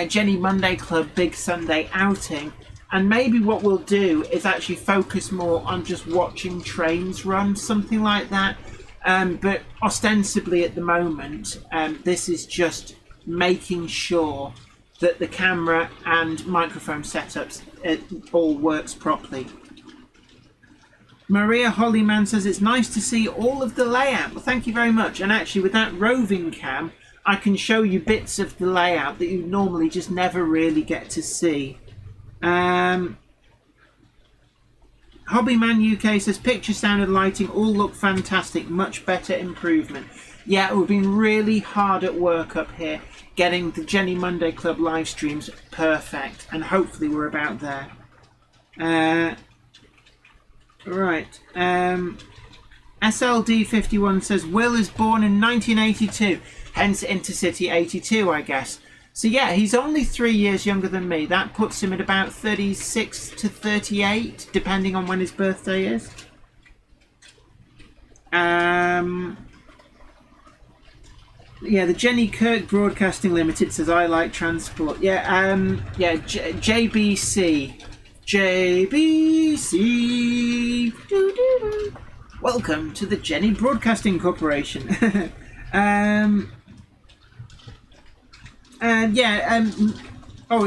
Jenny Monday Club Big Sunday outing. And maybe what we'll do is actually focus more on just watching trains run, something like that. But ostensibly at the moment, this is just making sure that the camera and microphone setups, it all works properly. Maria Hollyman says, it's nice to see all of the layout. Well, thank you very much. And actually, with that roving cam, I can show you bits of the layout that you normally just never really get to see. Hobbyman UK says, picture, sound and lighting all look fantastic. Much better improvement. Yeah, we've been really hard at work up here getting the Jenny Monday Club live streams perfect, and hopefully we're about there. Right. SLD51 says, Will is born in 1982, hence Intercity 82, I guess. So yeah, he's only 3 years younger than me. That puts him at about 36 to 38, depending on when his birthday is. Yeah, the Jenny Kirk Broadcasting Limited says, I like transport. Yeah, JBC. JBC. Welcome to the Jenny Broadcasting Corporation.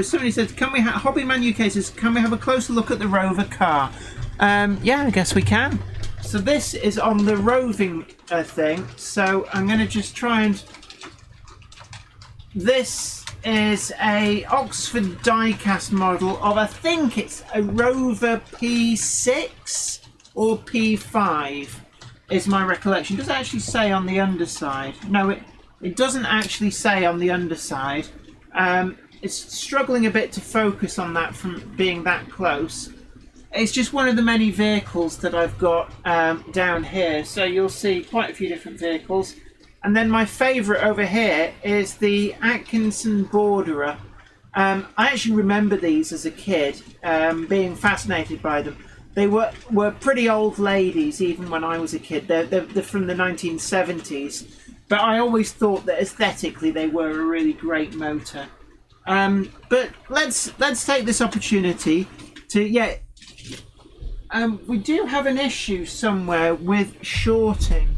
Somebody says, can we Hobbyman UK says, can we have a closer look at the Rover car? Yeah, I guess we can. So this is on the roving thing. So I'm going to just try and... This is a Oxford diecast model of, I think it's a Rover P6 or P5 is my recollection. It doesn't actually say on the underside. No, it doesn't actually say on the underside. It's struggling a bit to focus on that from being that close. It's just one of the many vehicles that I've got down here. So you'll see quite a few different vehicles. And then my favourite over here is the Atkinson Borderer. I actually remember these as a kid, being fascinated by them. They were pretty old ladies even when I was a kid. They're from the 1970s. But I always thought that aesthetically they were a really great motor. But let's take this opportunity to, we do have an issue somewhere with shorting.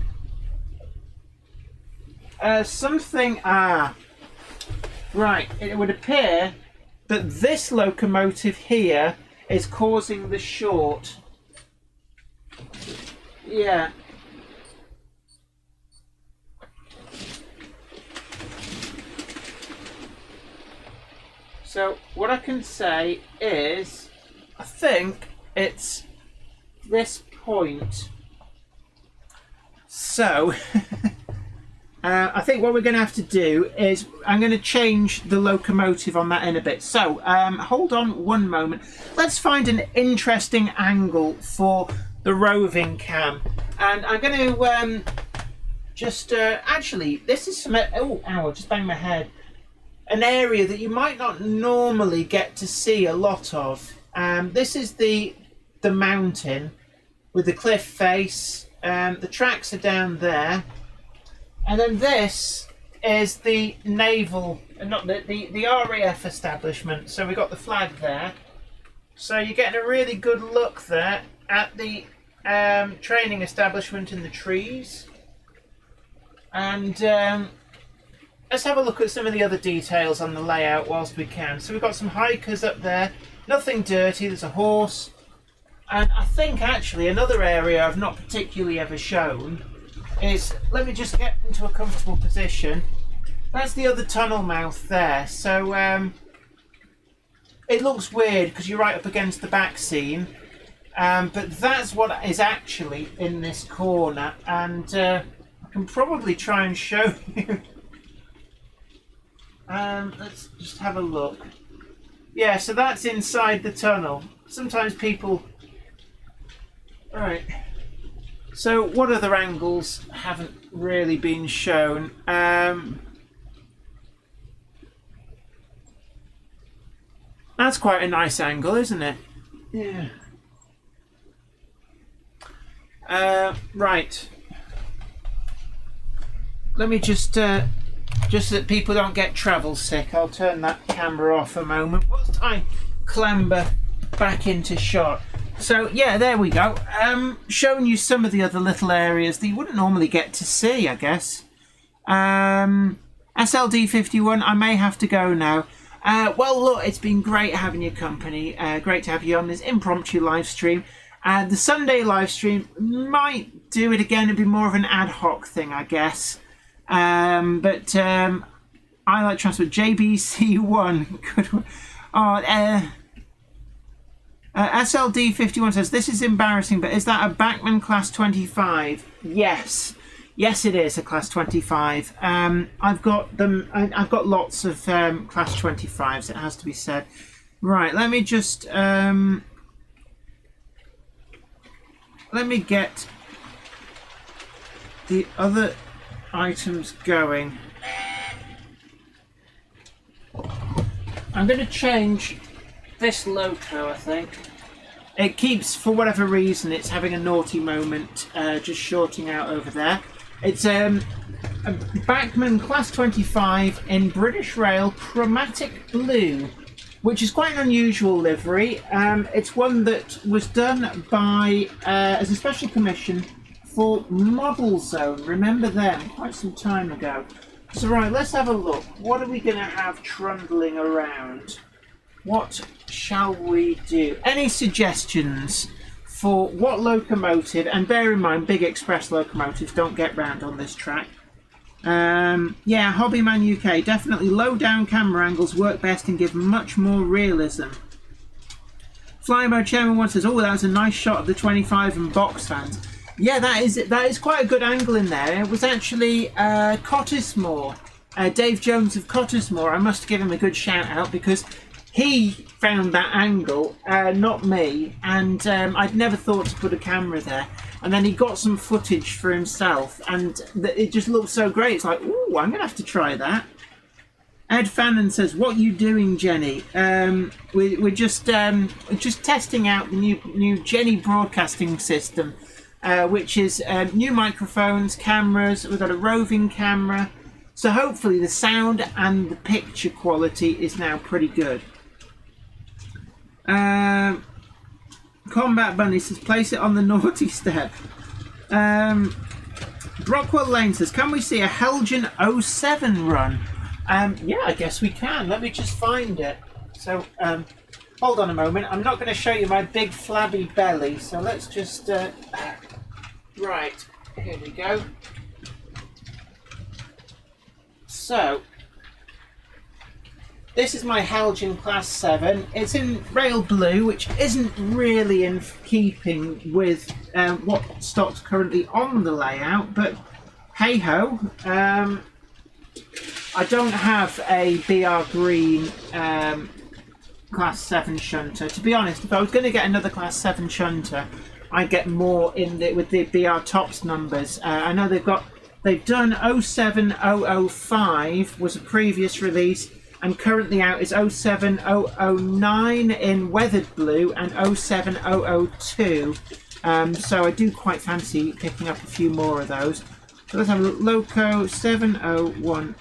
Right, it would appear that this locomotive here is causing the short. Yeah. So what I can say is, I think it's this point. So I think what we're going to have to do is I'm going to change the locomotive on that in a bit. So hold on one moment. Let's find an interesting angle for the roving cam. And I'm going to actually, this is some... Oh, ow, I just banged my head. An area that you might not normally get to see a lot of. This is the mountain with the cliff face. The tracks are down there. And then this is the naval, not the RAF establishment. So we got the flag there. So you're getting a really good look there at the training establishment in the trees. And let's have a look at some of the other details on the layout whilst we can. So we've got some hikers up there. Nothing dirty. There's a horse. And I think actually another area I've not particularly ever shown is, let me just get into a comfortable position. That's the other tunnel mouth there. So it looks weird because you're right up against the back scene. But that's what is actually in this corner. And I can probably try and show you. Let's just have a look. Yeah, so that's inside the tunnel. Sometimes people... Alright. So what other angles haven't really been shown? That's quite a nice angle, isn't it? Yeah. Right. Let me just so that people don't get travel sick, I'll turn that camera off a moment whilst I clamber back into shot. So yeah, there we go. Showing you some of the other little areas that you wouldn't normally get to see, I guess. SLD51, I may have to go now. Well, look, it's been great having your company. Great to have you on this impromptu live stream. The Sunday live stream might do it again. It'd be more of an ad hoc thing, I guess. But I like transport. JBC1. Good one. Oh, SLD51 says, this is embarrassing, but is that a Bachmann Class 25? Yes. Yes, it is a Class 25. I've got them. I've got lots of Class 25s, it has to be said. Right, let me just... let me get the other items going. I'm going to change this loco, I think. It keeps, for whatever reason, it's having a naughty moment, just shorting out over there. It's a Bachmann Class 25 in British Rail chromatic blue, which is quite an unusual livery. It's one that was done by as a special commission for Model Zone. Remember them, quite some time ago. So right, let's have a look. What are we going to have trundling around? What shall we do? Any suggestions for what locomotive? And bear in mind, big express locomotives don't get round on this track. Yeah, Hobbyman UK. Definitely low down camera angles work best and give much more realism. Fly Mode Chairman once says, oh, that was a nice shot of the 25 and box fans. Yeah, that is quite a good angle in there. It was actually Cottesmore, Dave Jones of Cottesmore. I must give him a good shout out because he found that angle, not me, and I'd never thought to put a camera there. And then he got some footage for himself, and it just looked so great. It's like, ooh, I'm going to have to try that. Ed Fannin says, what are you doing, Jenny? We're just testing out the new Jenny broadcasting system, which is new microphones, cameras. We've got a roving camera. So hopefully the sound and the picture quality is now pretty good. Combat Bunny says, place it on the naughty step. Brockwell Lane says, can we see a Helgen 07 run? Yeah, I guess we can. Let me just find it. So, hold on a moment. I'm not going to show you my big flabby belly, so let's just... Right, here we go. So, this is my Helgen Class 7. It's in rail blue, which isn't really in keeping with what stock's currently on the layout, but hey-ho. I don't have a BR Green Class 7 shunter. To be honest, if I was going to get another Class 7 shunter, I'd get more in with the BR Tops numbers. I know they've done 07005 was a previous release, and currently out is 07009 in weathered blue and 07002. So I do quite fancy picking up a few more of those. So let's have a look. Loco 7010.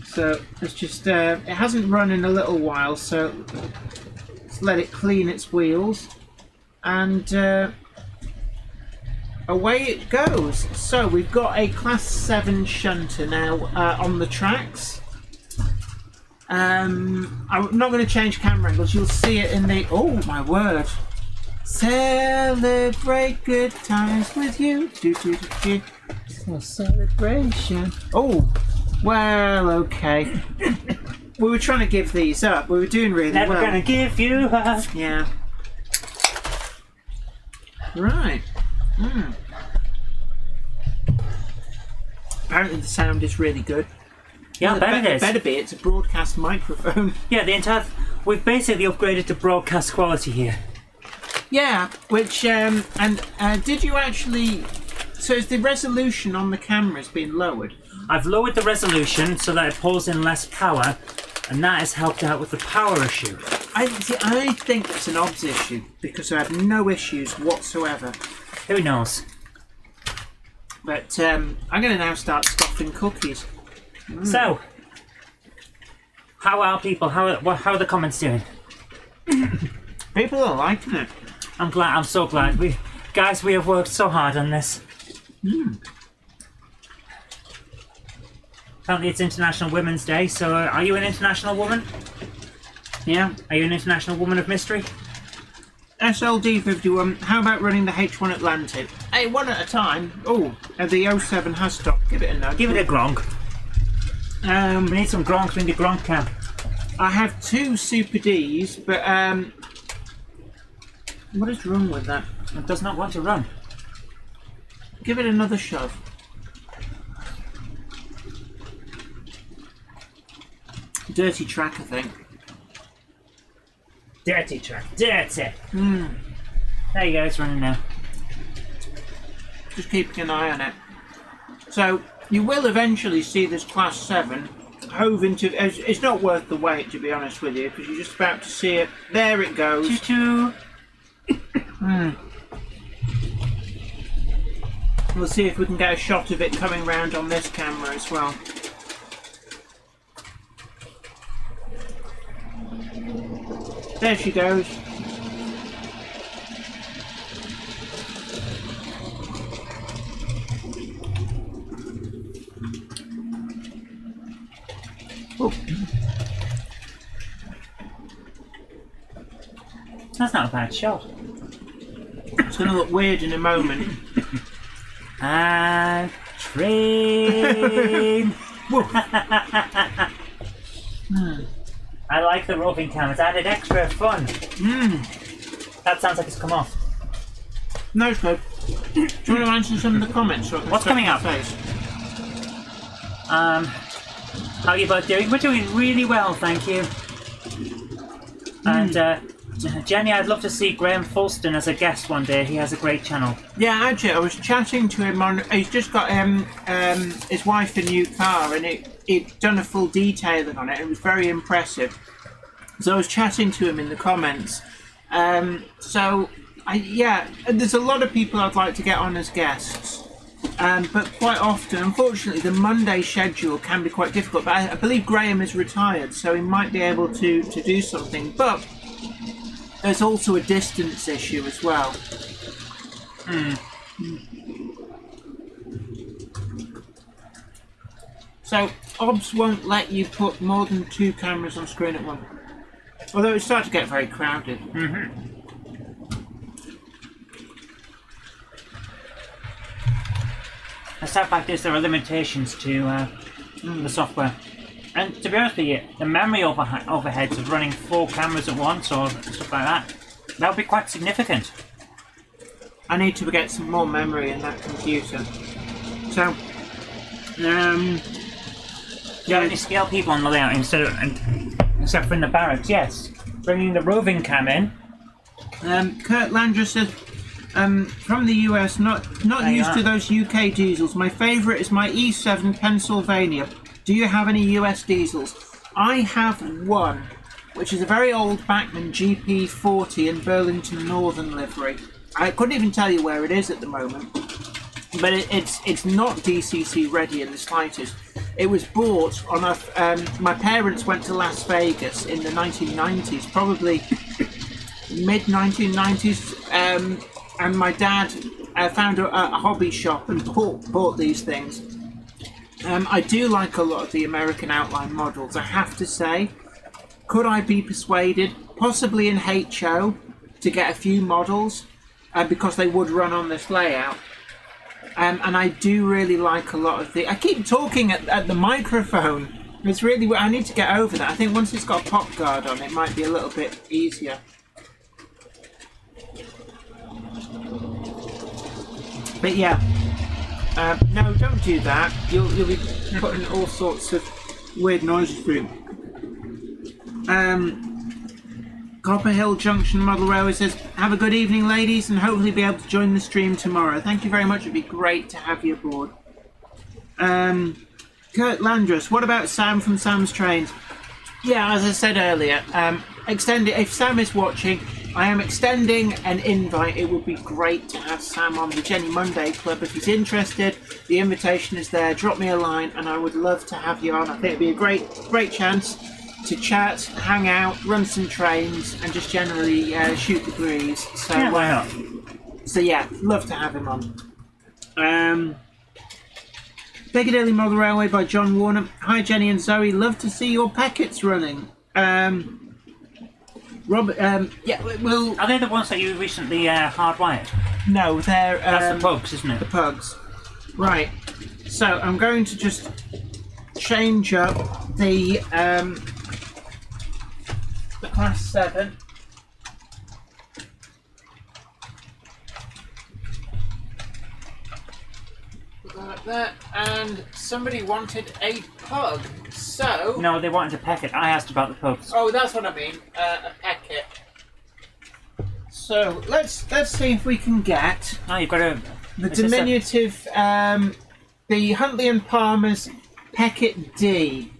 So it's just, it hasn't run in a little while, so let's let it clean its wheels. And away it goes. So we've got a Class 7 shunter now on the tracks. I'm not going to change camera angles. You'll see it in the... Oh, my word. Celebrate good times with you. So celebration. Oh, well, okay. We were trying to give these up. We were doing really well. Never gonna give you up. Yeah. Right. Apparently the sound is really good. Yeah, I bet it is. Better be. It's a broadcast microphone. Yeah, the entire... We've basically upgraded to broadcast quality here. Yeah, which, did you actually... So has the resolution on the camera's been lowered? I've lowered the resolution so that it pulls in less power, and that has helped out with the power issue. I think it's an OBS issue, because I have no issues whatsoever. Who knows? But I'm going to now start stuffing cookies. So, how are people? How are the comments doing? People are liking it. I'm glad. I'm so glad. We have worked so hard on this. Apparently it's International Women's Day, so are you an international woman? Yeah. Are you an international woman of mystery? SLD51, how about running the H1 Atlantic? Hey, one at a time. Oh, the 07 has stopped. Give it a nudge. Give it a gronk. We need some gronks in the gronk camp. I have 2 Super Ds, but what is wrong with that? It does not want to run. Give it another shove. Dirty track, I think. Dirty track. Dirty. There you go, it's running now. Just keeping an eye on it. So, you will eventually see this Class 7 hove into... It's not worth the wait, to be honest with you, because you're just about to see it. There it goes. Choo-choo. We'll see if we can get a shot of it coming round on this camera as well. There she goes. Oh. That's not a bad shot. It's going to look weird in a moment. And train. I like the roving cam. It's added extra fun. That sounds like it's come off. No, it's good. Do you want to answer some of the comments? So what's coming up? How are you both doing? We're doing really well, thank you. And Jenny, I'd love to see Graham Fulston as a guest one day. He has a great channel. Yeah, actually, I was chatting to him on... He's just got his wife a new car, and it done a full detailing on it. It was very impressive. So I was chatting to him in the comments. Yeah, there's a lot of people I'd like to get on as guests. But quite often, unfortunately, the Monday schedule can be quite difficult. But I believe Graham is retired, so he might be able to do something. But there's also a distance issue as well. So, OBS won't let you put more than 2 cameras on screen at once. Although it's starting to get very crowded. The stuff like this, there are limitations to the software. And to be honest with you, the memory overheads of running 4 cameras at once or stuff like that would be quite significant. I need to get some more memory in that computer. So, you have any scale people on the layout except for in the barracks? Yes. Bringing the roving cam in. Kurt Landra says, from the US, not used to those UK diesels. My favourite is my E7 Pennsylvania. Do you have any US diesels? I have one, which is a very old Bachmann GP40 in Burlington Northern livery. I couldn't even tell you where it is at the moment, but it's not DCC ready in the slightest. It was bought on my parents went to Las Vegas in the 1990s, probably mid 1990s, and my dad found a hobby shop and bought these things. I do like a lot of the American outline models, I have to say. Could I be persuaded, possibly in HO, to get a few models because they would run on this layout? And I do really like a lot of the... I keep talking at the microphone. It's really... I need to get over that. I think once it's got a pop guard on, it might be a little bit easier. But yeah. No, don't do that. You'll be putting all sorts of weird noises through. Copper Hill Junction Model Railway says, have a good evening, ladies, and hopefully be able to join the stream tomorrow. Thank you very much. It'd be great to have you aboard. Kurt Landrus, what about Sam from Sam's Trains? Yeah, as I said earlier, if Sam is watching, I am extending an invite. It would be great to have Sam on the Jenny Monday Club. If he's interested, the invitation is there. Drop me a line, and I would love to have you on. I think it'd be a great chance to chat, hang out, run some trains, and just generally shoot the breeze. So, yeah, why not? So yeah, love to have him on. Piccadilly Model Railway by John Warner. Hi Jenny and Zoe, love to see your packets running. Robert, yeah, well... Are they the ones that you recently hardwired? No, they're... That's the pugs, isn't it? The pugs. Right. So, I'm going to just change up the Class 7. Like that, and somebody wanted a pug, so... No, they wanted a packet. I asked about the pugs. Oh, that's what I mean, a packet. So, let's see if we can get... Oh, you've got the diminutive, the Huntley and Palmer's Peckett D.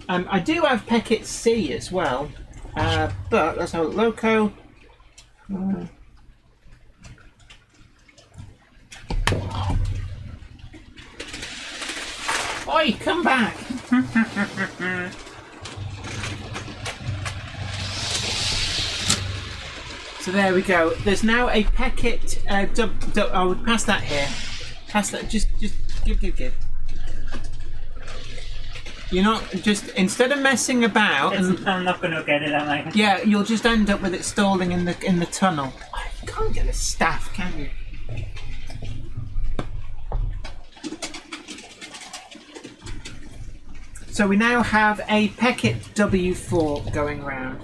I do have Peckett C as well, but let's have a Loco. Oi, come back! So there we go. There's now a Peckett. I would pass that here. Pass that. Just give. You're not just instead of messing about. I'm not going to get it, am I? Yeah, you'll just end up with it stalling in the tunnel. You can't get a staff, can you? So we now have a Peckett W4 going round.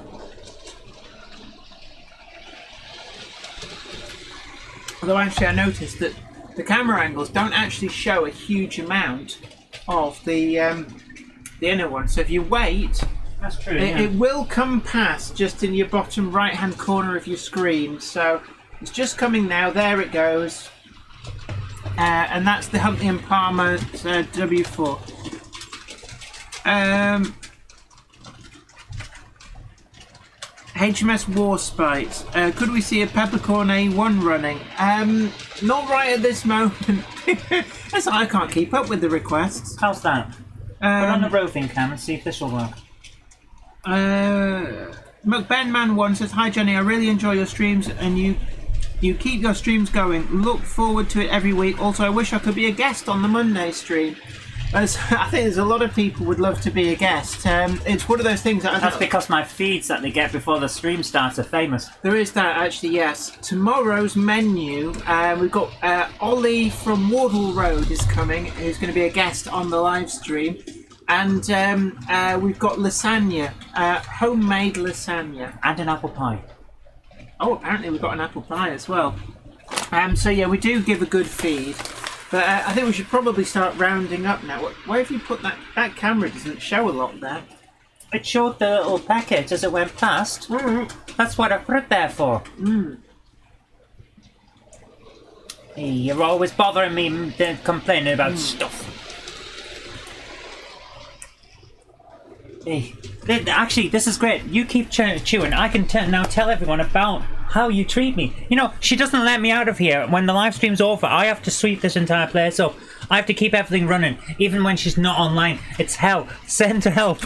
Although actually I noticed that the camera angles don't actually show a huge amount of the inner one. So if you wait, that's true. It will come past just in your bottom right hand corner of your screen. So it's just coming now. There it goes. And that's the Huntley and Palmer W4. HMS Warspite. Could we see a Peppercorn A1 running? Not right at this moment. I can't keep up with the requests. How's that? Put on the roving cam and see if this will work. McBenman1 says, hi Jenny, I really enjoy your streams and you keep your streams going. Look forward to it every week. Also, I wish I could be a guest on the Monday stream. I think there's a lot of people would love to be a guest. It's one of those things that that's because my feeds that they get before the stream starts are famous. There is that, actually, yes. Tomorrow's menu, we've got Ollie from Wardle Road is coming, who's going to be a guest on the live stream. And we've got lasagna, homemade lasagna. And an apple pie. Oh, apparently we've got an apple pie as well. So yeah, we do give a good feed. But I think we should probably start rounding up now. Where have you put that? That camera doesn't show a lot there. It showed the little packet as it went past. That's what I put it there for. Hey, you're always bothering me complaining about stuff. Hey, actually, this is great. You keep chewing. I can now tell everyone about how you treat me. You know, she doesn't let me out of here. When the live stream's over, I have to sweep this entire place up. I have to keep everything running, even when she's not online. It's hell. Send help.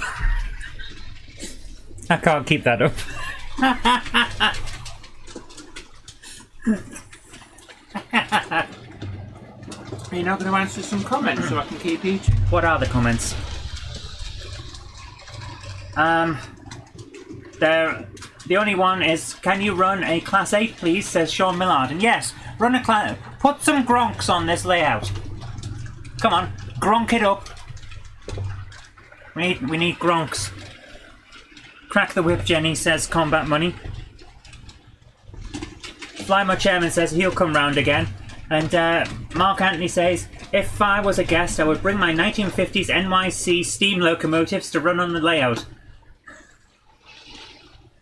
I can't keep that up. Are you not going to answer some comments so I can keep eating? What are the comments? The only one is, can you run a Class 8 please, says Sean Millard. And yes, run a Class... Put some gronks on this layout. Come on, gronk it up. We need gronks. Crack the whip, Jenny, says Combat Money. Flymo Chairman says he'll come round again. And Mark Anthony says, if I was a guest, I would bring my 1950s NYC steam locomotives to run on the layout.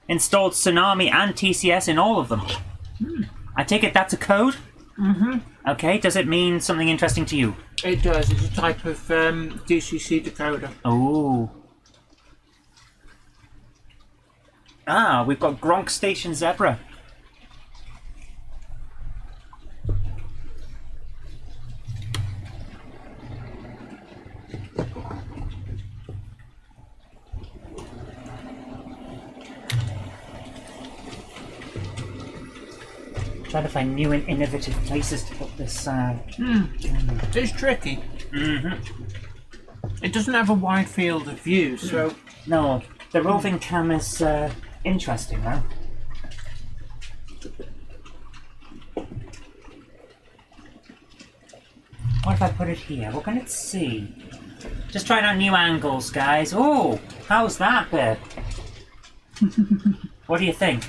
Installed Tsunami and TCS in all of them. I take it that's a code? Mm-hmm. Okay, does it mean something interesting to you? It does. It's a type of DCC decoder. Oh. Ah, we've got Gronk Station Zebra. Trying to find new and innovative places to put this. It's tricky. It doesn't have a wide field of view, so... No, the roving cam is interesting, though. What if I put it here? What can it see? Just trying out new angles, guys. Oh, how's that bit? What do you think?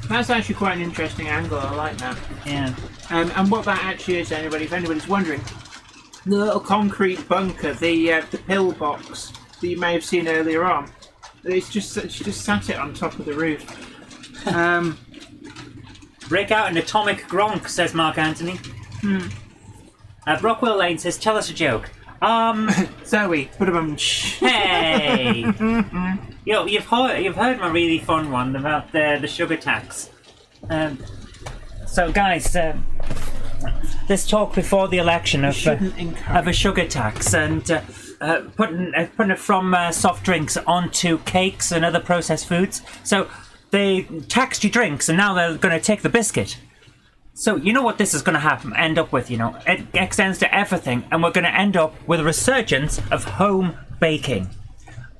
That's actually quite an interesting angle. I like that. Yeah. And what that actually is, if anybody's wondering, the little concrete bunker, the pillbox that you may have seen earlier on, it's just sat it on top of the roof. Break out an atomic gronk, says Mark Anthony. Brockwell Lane says, tell us a joke. Zoe, Hey! You've heard my really fun one about the sugar tax. So guys, this talk before the election of a sugar tax and putting it from soft drinks onto cakes and other processed foods. So they taxed your drinks and now they're going to take the biscuit. So you know what this is going to end up with, It extends to everything, and we're going to end up with a resurgence of home baking.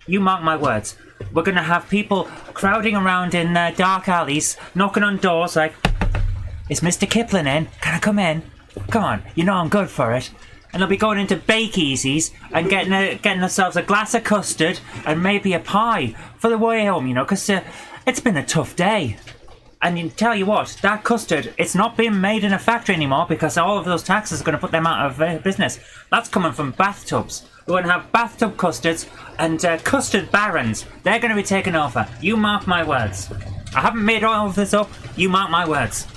You mark my words. We're going to have people crowding around in dark alleys, knocking on doors like, is Mr. Kipling in? Can I come in? Come on, I'm good for it. And they'll be going into bake-easies and getting themselves a glass of custard and maybe a pie for the way home, because it's been a tough day. And you tell you what, that custard, it's not being made in a factory anymore because all of those taxes are going to put them out of business. That's coming from bathtubs. We're going to have bathtub custards and custard barons. They're going to be taken over. You mark my words. I haven't made all of this up. You mark my words.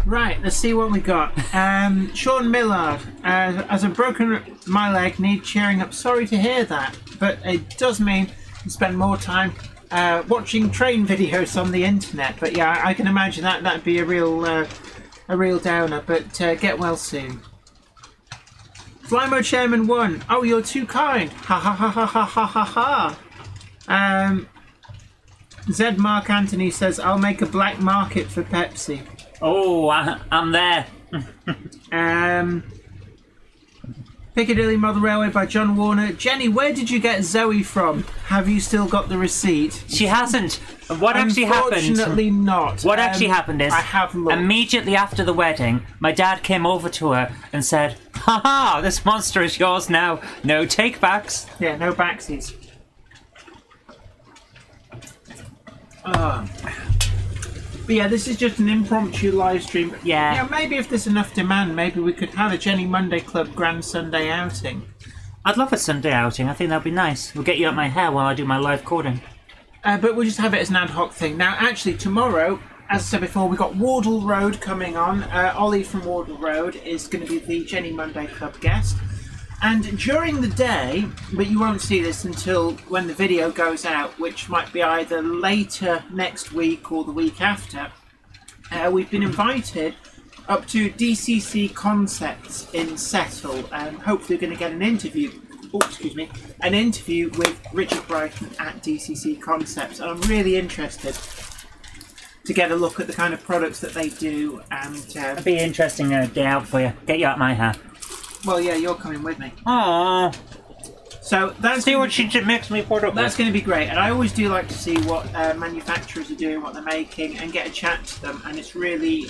Right, let's see what we got. Sean Millard, as I've broken my leg, need cheering up. Sorry to hear that, but it does mean you spend more time watching train videos on the internet. But yeah, I can imagine that'd be a real downer. But get well soon. Flymo Chairman 1. Oh, you're too kind. Ha ha ha ha ha ha ha ha. Zed Mark Anthony says, I'll make a black market for Pepsi. Oh, I'm there. Piccadilly Model Railway by John Warner. Jenny, where did you get Zoe from? Have you still got the receipt? She hasn't. What actually happened? Unfortunately not. What actually happened is, I have looked. Immediately after the wedding, my dad came over to her and said, "Ha, this monster is yours now. No take-backs." Yeah, no backsies. But yeah, this is just an impromptu live stream. Yeah. Maybe if there's enough demand, maybe we could have a Jenny Monday Club Grand Sunday outing. I'd love a Sunday outing. I think that'd be nice. We'll get you out my hair while I do my live coding. But we'll just have it as an ad hoc thing. Now, actually, tomorrow, as I said before, we've got Wardle Road coming on. Ollie from Wardle Road is going to be the Jenny Monday Club guest. And during the day, but you won't see this until when the video goes out, which might be either later next week or the week after, we've been invited up to DCC Concepts in Settle, and hopefully we're going to get an interview. An interview with Richard Brighton at DCC Concepts, and I'm really interested to get a look at the kind of products that they do. And it'd be interesting day out for you. Get you out my hair. Well, yeah, you're coming with me. Aww. So that's see what she makes me put up. That's going to be great, and I always do like to see what manufacturers are doing, what they're making, and get a chat to them. And it's really,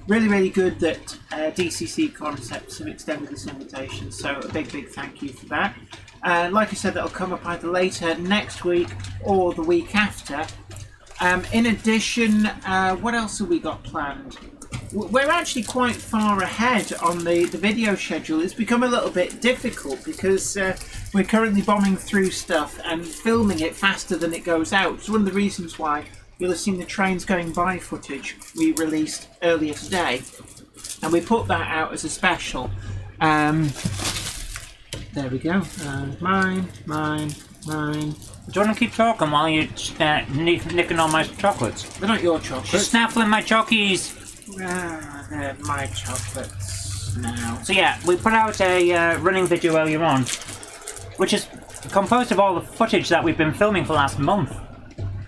really good that DCC Concepts have extended this invitation. So a big thank you for that. Like I said, that'll come up either later next week or the week after. In addition, what else have we got planned? We're actually quite far ahead on the video schedule. It's become a little bit difficult because we're currently bombing through stuff and filming it faster than it goes out. It's one of the reasons why you'll have seen the trains going by footage we released earlier today. And we put that out as a special. There we go. Mine. Do you want to keep talking while you're nicking all my chocolates? They're not your chocolates. She's snaffling my chockies. They're my chocolates now. So yeah, we put out a running video earlier on, which is composed of all the footage that we've been filming for the last month.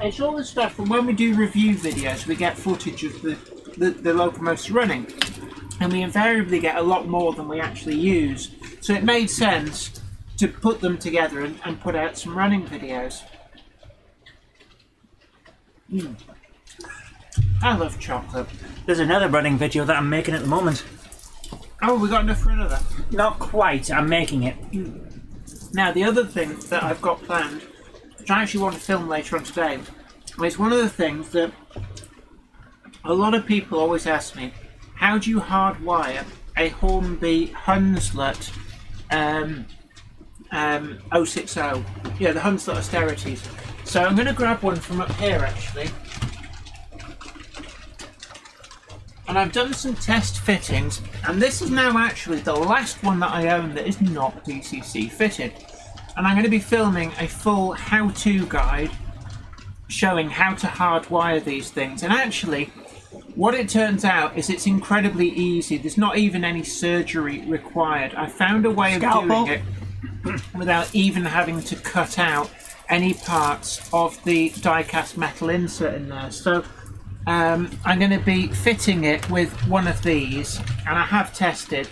It's all the stuff from when we do review videos, we get footage of the locomotives running, and we invariably get a lot more than we actually use. So it made sense to put them together and put out some running videos. I love chocolate. There's another running video that I'm making at the moment. Oh, we got enough for another? Not quite, I'm making it. Now, the other thing that I've got planned, which I actually want to film later on today, is one of the things that a lot of people always ask me, how do you hardwire a Hornby Hunslet 060? Yeah, the Hunslet Austerities. So I'm going to grab one from up here actually. And I've done some test fittings, and this is now actually the last one that I own that is not DCC fitted. And I'm going to be filming a full how-to guide showing how to hardwire these things. And actually, what it turns out is it's incredibly easy. There's not even any surgery required. I found a way of doing it without even having to cut out any parts of the die-cast metal insert in there. So I'm going to be fitting it with one of these, and I have tested,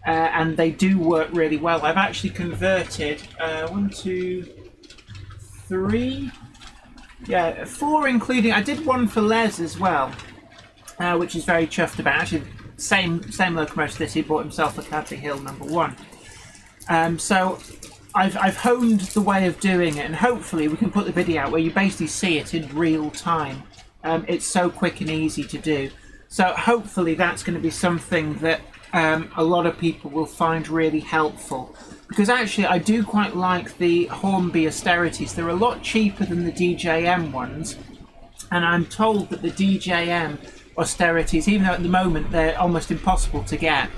and they do work really well. I've actually converted 1, 2, 3, yeah, 4 including. I did one for Les as well, which is very chuffed about. Actually, same locomotive this. He bought himself a Cadley Hill #1. So I've honed the way of doing it, and hopefully we can put the video out where you basically see it in real time. It's so quick and easy to do. So hopefully that's going to be something that a lot of people will find really helpful. Because actually I do quite like the Hornby Austerities. They're a lot cheaper than the DJM ones. And I'm told that the DJM Austerities, even though at the moment they're almost impossible to get,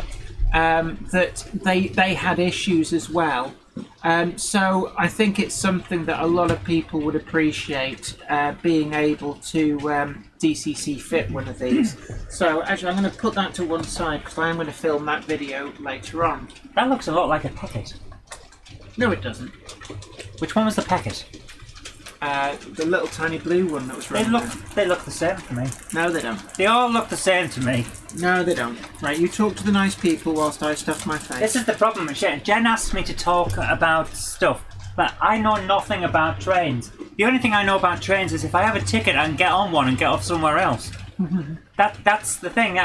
that they had issues as well. So I think it's something that a lot of people would appreciate, being able to DCC fit one of these. So actually I'm going to put that to one side because I am going to film that video later on. That looks a lot like a packet. No, it doesn't. Which one was the packet? The little tiny blue one that was running. They look the same to me. No, they don't. They all look the same to me. No, they don't. Right, you talk to the nice people whilst I stuff my face. This is the problem with Jen. Jen asks me to talk about stuff, but I know nothing about trains. The only thing I know about trains is if I have a ticket, I can get on one and get off somewhere else. That's the thing.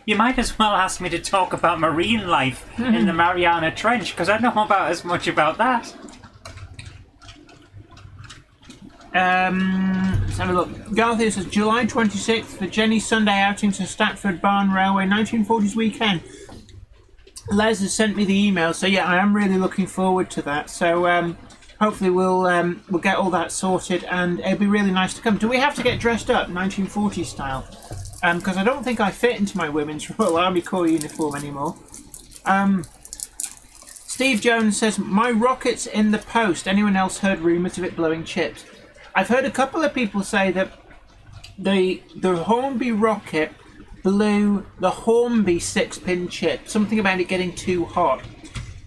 You might as well ask me to talk about marine life in the Mariana Trench, because I know about as much about that. Let's have a look. Garthia says July 26th for Jenny's Sunday outing to Stratford Barn Railway 1940s weekend. Les has sent me the email, so yeah, I am really looking forward to that. So hopefully we'll get all that sorted, and it'll be really nice to come. Do we have to get dressed up 1940s style? Because I don't think I fit into my Women's Royal Army Corps uniform anymore. Steve Jones says, my rocket's in the post. Anyone else heard rumours of it blowing chips? I've heard a couple of people say that the Hornby rocket blew the Hornby 6-pin chip. Something about it getting too hot.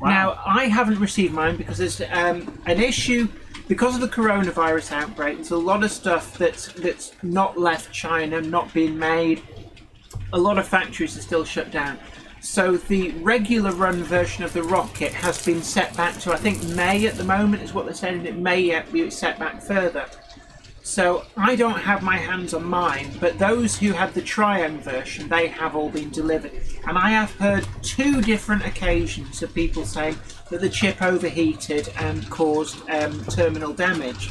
Wow. Now, I haven't received mine because there's an issue. Because of the coronavirus outbreak, there's a lot of stuff that's not left China, not being made. A lot of factories are still shut down. So the regular run version of the rocket has been set back to, I think, May at the moment is what they're saying. It may yet be set back further. So I don't have my hands on mine, but those who had the Triumph version, they have all been delivered. And I have heard 2 different occasions of people saying that the chip overheated and caused terminal damage.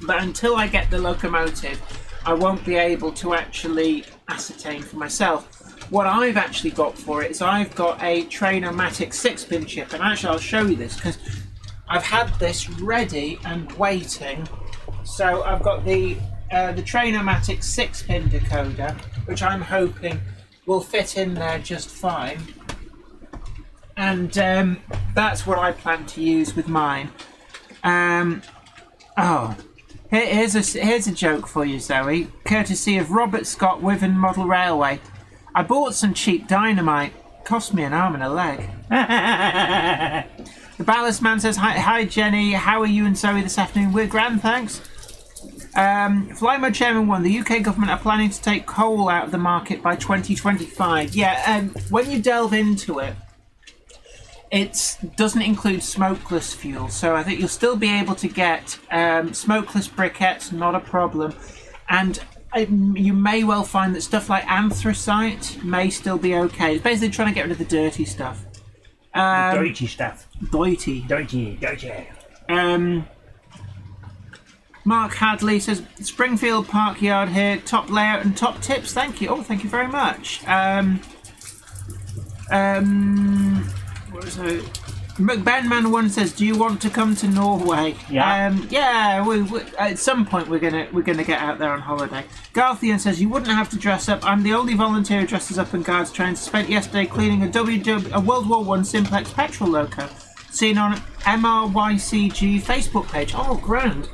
But until I get the Locomotive, I won't be able to actually ascertain for myself. What I've actually got for it is I've got a Trainomatic 6-pin chip, and actually I'll show you this because I've had this ready and waiting. So I've got the Trainomatic 6-pin decoder, which I'm hoping will fit in there just fine. And that's what I plan to use with mine. Here's a joke for you, Zoe. Courtesy of Robert Scott, Wiven Model Railway. I bought some cheap dynamite. Cost me an arm and a leg. The Ballast Man says, hi Jenny, how are you and Zoe this afternoon? We're grand, thanks. Fly Mode Chairman 1, the UK government are planning to take coal out of the market by 2025. Yeah, when you delve into it, it doesn't include smokeless fuel, so I think you'll still be able to get smokeless briquettes, not a problem. And you may well find that stuff like anthracite may still be okay. It's basically trying to get rid of the dirty stuff. Dirty stuff. Dirty. Mark Hadley says, Springfield Park Yard here, top layout and top tips. Thank you. Oh, thank you very much. What is it? McBenman1 says, do you want to come to Norway? Yeah. We at some point we're gonna get out there on holiday. Garthian says, you wouldn't have to dress up. I'm the only volunteer who dresses up in guards trains. Spent yesterday cleaning a World War I Simplex petrol loco seen on MRYCG Facebook page. Oh, grand.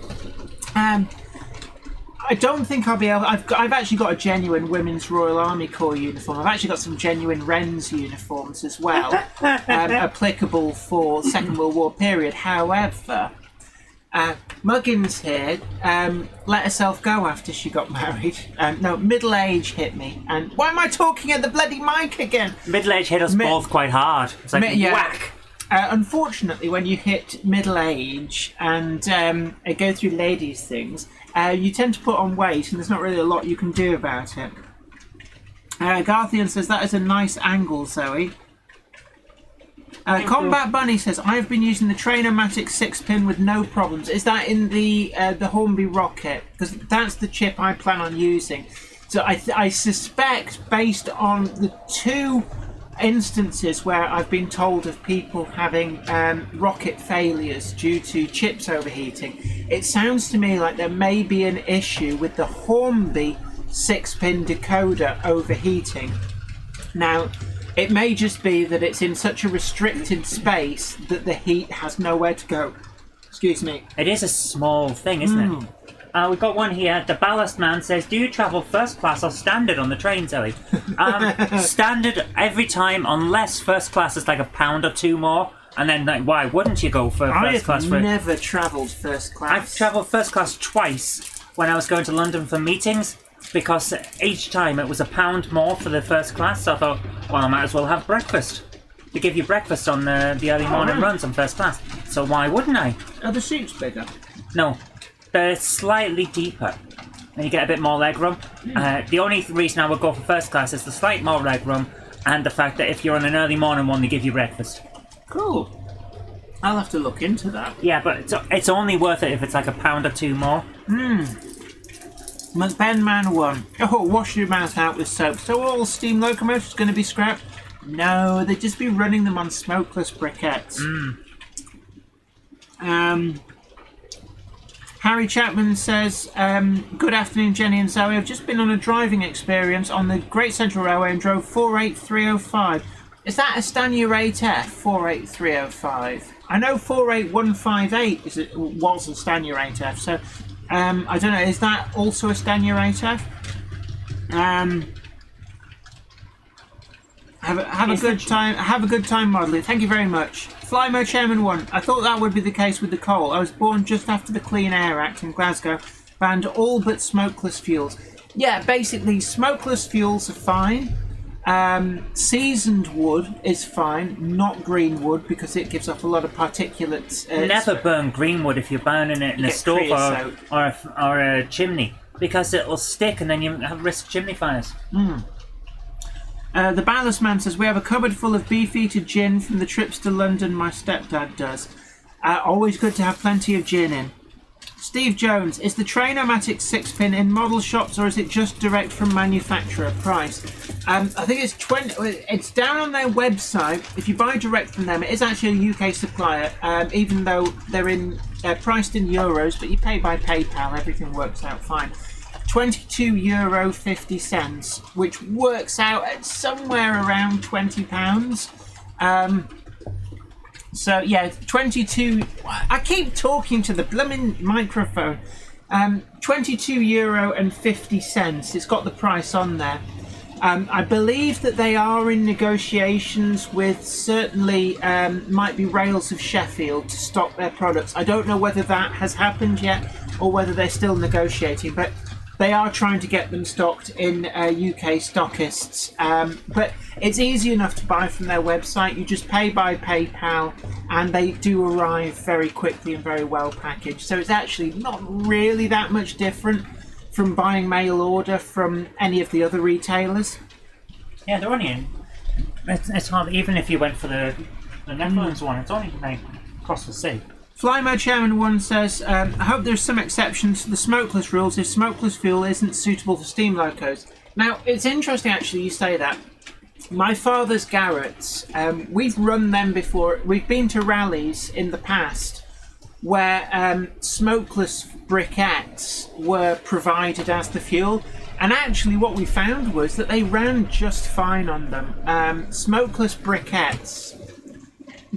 I don't think I'll be able. I've actually got a genuine Women's Royal Army Corps uniform. I've actually got some genuine Wren's uniforms as well, applicable for Second World War period. However, Muggins here let herself go after she got married. No, middle age hit me. And why am I talking at the bloody mic again? Middle age hit us both quite hard. It's like whack. Unfortunately, when you hit middle age and go through ladies' things, you tend to put on weight, and there's not really a lot you can do about it. Garthian says, that is a nice angle, Zoe. Combat Bunny says, I've been using the Trainomatic 6-pin with no problems. Is that in the Hornby rocket? Because that's the chip I plan on using. So I suspect, based on the 2 instances where I've been told of people having rocket failures due to chips overheating, it sounds to me like there may be an issue with the Hornby 6-pin decoder overheating. Now, it may just be that it's in such a restricted space that the heat has nowhere to go. Excuse me. It is a small thing, isn't it? We've got one here. The Ballast Man says, do you travel first class or standard on the train, Zoe? Standard every time, unless first class is like £1 or 2 more. And then, like, why wouldn't you go for first class? I've never travelled first class. I've travelled first class twice when I was going to London for meetings, because each time it was £1 more for the first class. So I thought, well, I might as well have breakfast. They give you breakfast on the early morning runs on first class. So why wouldn't I? Are the seats bigger? No. They're slightly deeper, and you get a bit more leg room. The only reason I would go for first class is the slight more leg room, and the fact that if you're on an early morning one, they give you breakfast. Cool. I'll have to look into that. Yeah, but it's only worth it if it's like £1 or 2 more. McBenman 1. Oh, wash your mouth out with soap. So all steam locomotives going to be scrapped? No, they'd just be running them on smokeless briquettes. Harry Chapman says, good afternoon, Jenny and Zoe. I've just been on a driving experience on the Great Central Railway and drove 48305. Is that a Stanya 8F 48305? I know 48158 was a Stanya 8F, so I don't know. Is that also a Stanya 8F? Have a good time. Have a good time modelling. Thank you very much. Flymo Chairman 1. I thought that would be the case with the coal. I was born just after the Clean Air Act in Glasgow banned all but smokeless fuels. Yeah, basically smokeless fuels are fine. Seasoned wood is fine, not green wood because it gives off a lot of particulates. Never burn green wood if you're burning it in a stove or a chimney, because it will stick and then you have risk chimney fires. The Ballast Man says, we have a cupboard full of Beefeater gin from the trips to London my stepdad does. Always good to have plenty of gin in. Steve Jones, is the Trainomatic 6-pin in model shops or is it just direct from manufacturer price? I think it's it's down on their website. If you buy direct from them, it is actually a UK supplier, even though they're priced in euros, but you pay by PayPal, everything works out fine. €22.50, which works out at somewhere around £20. So yeah, 22. I keep talking to the blooming microphone. €22.50. It's got the price on there. I believe that they are in negotiations with certainly might be Rails of Sheffield to stock their products. I don't know whether that has happened yet or whether they're still negotiating, but they are trying to get them stocked in UK stockists. But it's easy enough to buy from their website. You just pay by PayPal and they do arrive very quickly and very well packaged. So it's actually not really that much different from buying mail order from any of the other retailers. Yeah, they're only in. It's hard, even if you went for the Netherlands one, it's only across the sea. Flymo Chairman 1 says, I hope there's some exceptions to the smokeless rules if smokeless fuel isn't suitable for steam locos. Now, it's interesting actually you say that. My father's Garretts, we've run them before. We've been to rallies in the past where smokeless briquettes were provided as the fuel. And actually what we found was that they ran just fine on them. Smokeless briquettes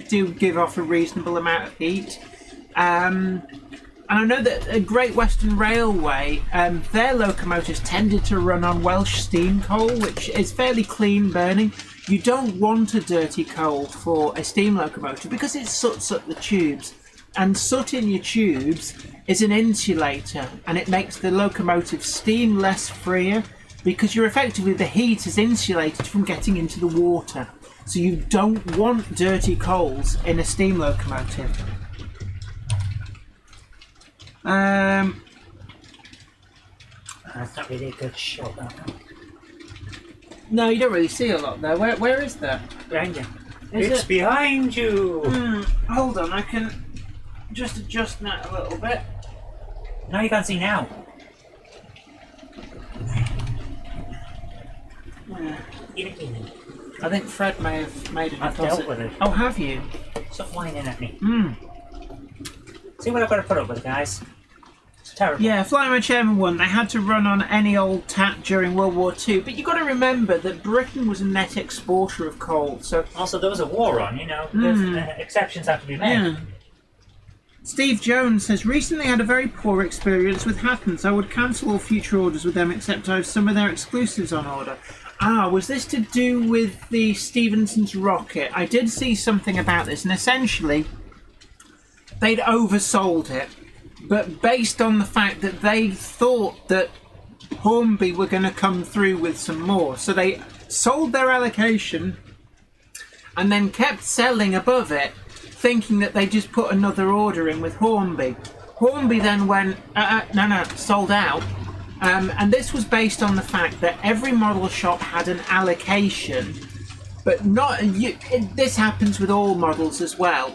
do give off a reasonable amount of heat. And I know that a Great Western Railway, their locomotives tended to run on Welsh steam coal, which is fairly clean burning. You don't want a dirty coal for a steam locomotive because it soots up the tubes. And soot in your tubes is an insulator, and it makes the locomotive steam less freer because the heat is insulated from getting into the water. So you don't want dirty coals in a steam locomotive. That's not really a good shot, that one. No, you don't really see a lot there. Where is that? Behind you. It's behind you! Hold on, I can just adjust that a little bit. No, you can't see now. I think Fred may have made a deposit. I've dealt with it. Oh, have you? Stop whining at me. See what I've got to put up with, guys. It's terrible. Yeah, Flymo Chairman 1, they had to run on any old tap during World War II, but you've got to remember that Britain was a net exporter of coal, so... Also, there was a war on, you know. Exceptions have to be made. Yeah. Steve Jones says, recently had a very poor experience with Hattons. I would cancel all future orders with them except I have some of their exclusives on order. Was this to do with the Stephenson's rocket? I did see something about this, and essentially they'd oversold it, but based on the fact that they thought that Hornby were going to come through with some more. So they sold their allocation and then kept selling above it, thinking that they just put another order in with Hornby. Hornby then went, no, sold out. And this was based on the fact that every model shop had an allocation, but not. This happens with all models as well.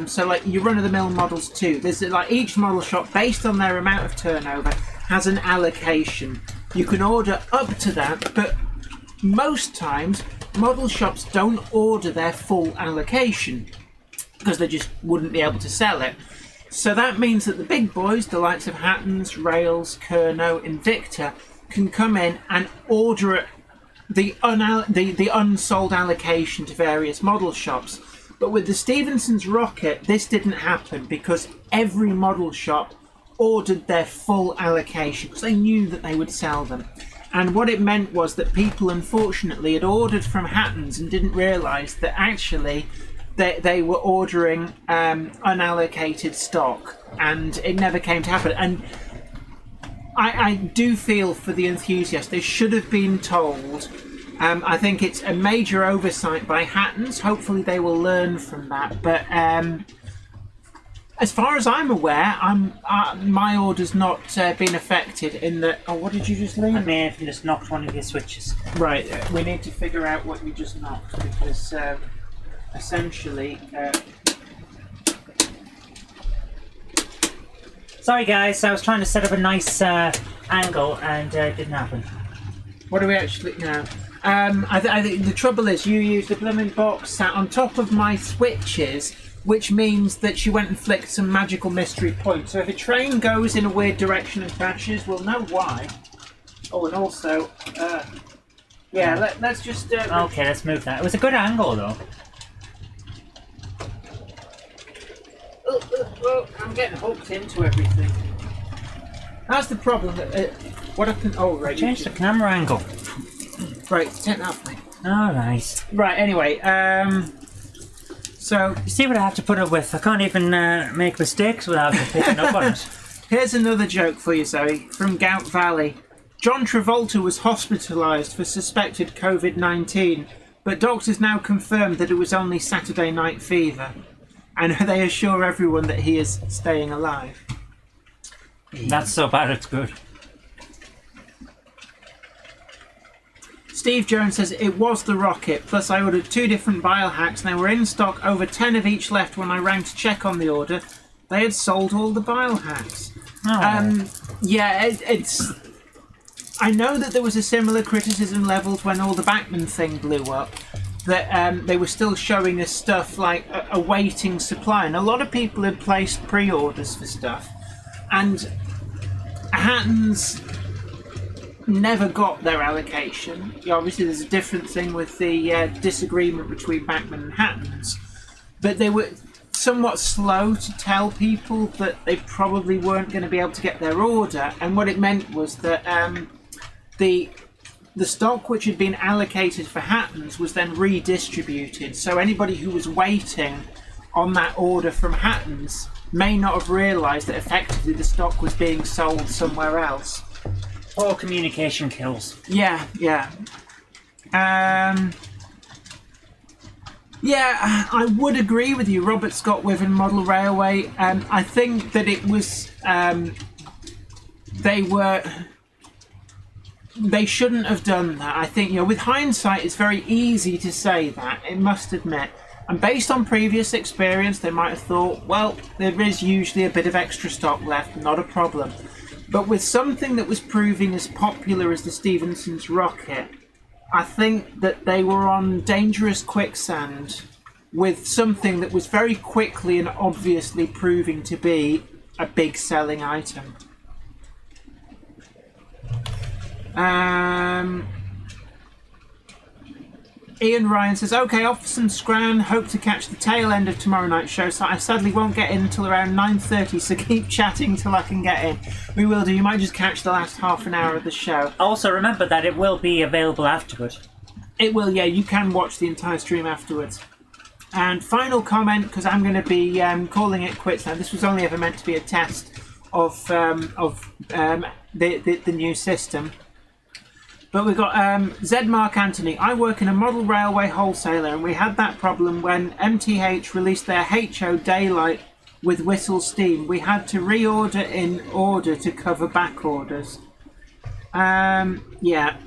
So like your run-of-the-mill models too. There's like each model shop, based on their amount of turnover, has an allocation. You can order up to that, but most times model shops don't order their full allocation because they just wouldn't be able to sell it. So that means that the big boys, the likes of Hattons, Rails, Kerno, Invicta, can come in and order it the unsold allocation to various model shops. But with the Stephenson's rocket, this didn't happen because every model shop ordered their full allocation because they knew that they would sell them. And what it meant was that people, unfortunately, had ordered from Hatton's and didn't realise that actually they were ordering unallocated stock, and it never came to happen. And I do feel for the enthusiasts. They should have been told. I think it's a major oversight by Hatton's. Hopefully they will learn from that. But as far as I'm aware, my order's not been affected in the... Oh, what did you just leave? I may have just knocked one of your switches. Right, we need to figure out what you just knocked, because essentially... Sorry guys, I was trying to set up a nice angle and it didn't happen. What do we actually... No. I think the trouble is you used a blooming box sat on top of my switches, which means that she went and flicked some magical mystery points. So if a train goes in a weird direction and crashes, we'll know why. Oh, and also... yeah, let's just... Okay, let's move that. It was a good angle though. Oh, I'm getting hooked into everything. That's the problem. What I can... Oh, right. Change the camera angle. Right, take that off me. Alright. Right, anyway, so... You see what I have to put up with? I can't even make mistakes without picking up on it. Here's another joke for you, Zoe, from Gout Valley. John Travolta was hospitalised for suspected COVID-19, but doctors now confirmed that it was only Saturday night fever. And they assure everyone that he is staying alive. That's so bad it's good. Steve Jones says it was the rocket, plus I ordered 2 different biohacks and they were in stock, over 10 of each left when I rang to check on the order. They had sold all the biohacks. Oh. Yeah, it's... I know that there was a similar criticism levelled when all the Bachmann thing blew up, that they were still showing us stuff like awaiting supply, and a lot of people had placed pre-orders for stuff, and Hatton's never got their allocation. Obviously there's a different thing with the disagreement between Bachmann and Hatton's, but they were somewhat slow to tell people that they probably weren't going to be able to get their order, and what it meant was that the stock which had been allocated for Hatton's was then redistributed, so anybody who was waiting on that order from Hatton's may not have realised that effectively the stock was being sold somewhere else. All communication kills. Yeah. Yeah, I would agree with you, Robert Scott Wiven Model Railway. I think that it was... They shouldn't have done that. I think, with hindsight, it's very easy to say that, I must admit. And based on previous experience, they might have thought, well, there is usually a bit of extra stock left, not a problem. But with something that was proving as popular as the Stephenson's rocket, I think that they were on dangerous quicksand with something that was very quickly and obviously proving to be a big selling item. Ian Ryan says, okay, off some scran, hope to catch the tail end of tomorrow night's show, so I sadly won't get in until around 9:30, so keep chatting till I can get in. We will do, you might just catch the last half an hour of the show. Also remember that it will be available afterward. It will, yeah, you can watch the entire stream afterwards. And final comment, because I'm going to be calling it quits now. This was only ever meant to be a test of the new system. But we've got Z. Mark Anthony. I work in a model railway wholesaler, and we had that problem when MTH released their HO Daylight with Whistle Steam. We had to reorder in order to cover back orders. Yeah.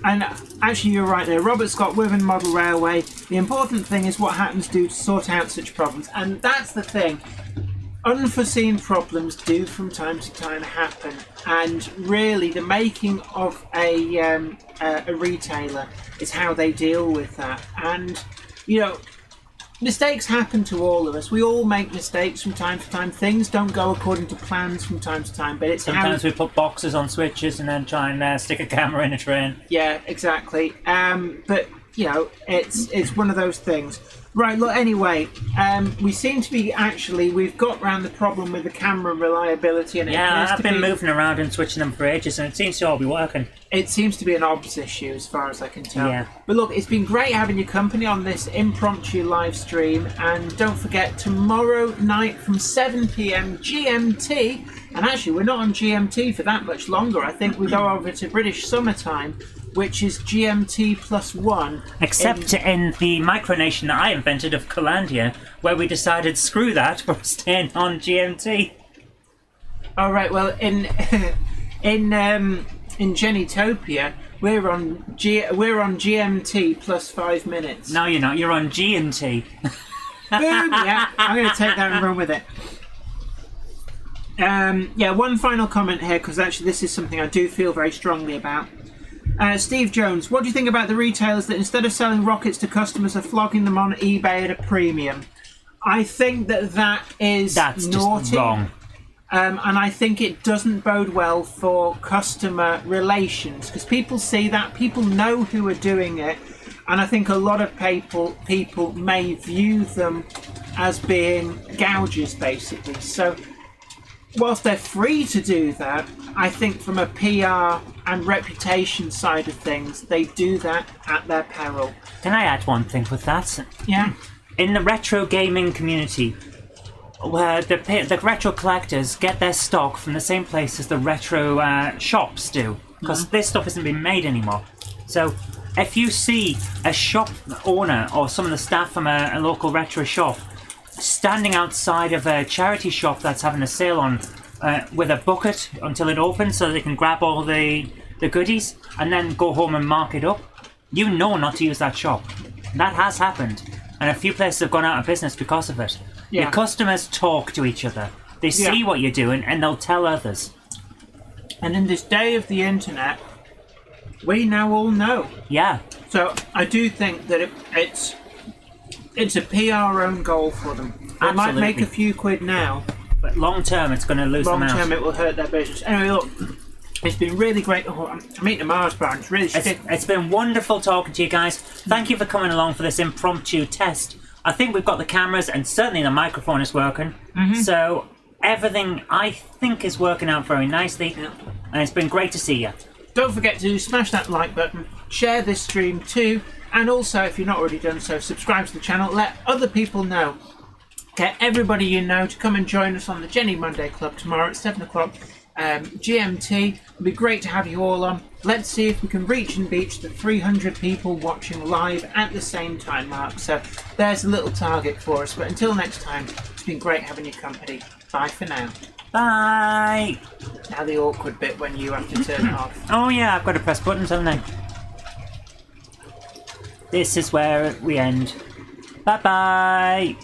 And actually, you're right there. Robert Scott Wiven Model Railway. The important thing is what Hatton's do to sort out such problems. And that's the thing. Unforeseen problems do from time to time happen, and really the making of a retailer is how they deal with that. And Mistakes happen to all of us. We all make mistakes from time to time. Things don't go according to plans from time to time, but it's sometimes we put boxes on switches and then try and stick a camera in a train. Yeah, exactly. But you know, it's one of those things. Right, look, anyway, we seem to be we've got round the problem with the camera reliability. And I've been moving around and switching them for ages, and it seems to all be working. It seems to be an obs issue as far as I can tell. Yeah. But look, it's been great having your company on this impromptu live stream. And don't forget, tomorrow night from 7 p.m. GMT, and actually we're not on GMT for that much longer. I think we go over to British summertime, which is GMT +1. Except in the micronation that I invented of Calandia, where we decided, screw that, we're staying on GMT. All right, well, in Genitopia, we're on GMT +5 minutes. No, you're not. You're on G&T. Boom! Yeah, I'm going to take that and run with it. One final comment here, because actually this is something I do feel very strongly about. Steve Jones, what do you think about the retailers that instead of selling rockets to customers are flogging them on eBay at a premium? I think that's naughty. Just wrong. And I think it doesn't bode well for customer relations, because people see that, people know who are doing it, and I think a lot of people may view them as being gouges, basically. So whilst they're free to do that, I think from a PR and reputation side of things, they do that at their peril. Can I add one thing with that? Yeah. In the retro gaming community, where the retro collectors get their stock from the same place as the retro shops do, because this stuff isn't being made anymore. So if you see a shop owner or some of the staff from a local retro shop standing outside of a charity shop that's having a sale on with a bucket until it opens so they can grab all the goodies and then go home and mark it up, you know not to use that shop. That has happened, and a few places have gone out of business because of it. Yeah. Your customers talk to each other. They see what you're doing and they'll tell others. And in this day of the internet, we now all know. Yeah. So I do think that it's a PR own goal for them. They might make a few quid now, but long term it's going to lose them out. Long term it will hurt their business. Anyway, look, it's been really great. I'm eating a Mars bar. It's really it's been wonderful talking to you guys. Thank you for coming along for this impromptu test. I think we've got the cameras and certainly the microphone is working. So everything I think is working out very nicely, and it's been great to see you. Don't forget to smash that like button, share this stream too, and also, if you're not already done so, subscribe to the channel, let other people know. Get everybody you know to come and join us on the Jenny Monday Club tomorrow at 7 o'clock GMT. It'll be great to have you all on. Let's see if we can reach and beach the 300 people watching live at the same time mark. So there's a little target for us. But until next time, it's been great having your company. Bye for now. Bye. Now the awkward bit when you have to turn it off. Oh yeah, I've got to press buttons, haven't I? This is where we end. Bye bye.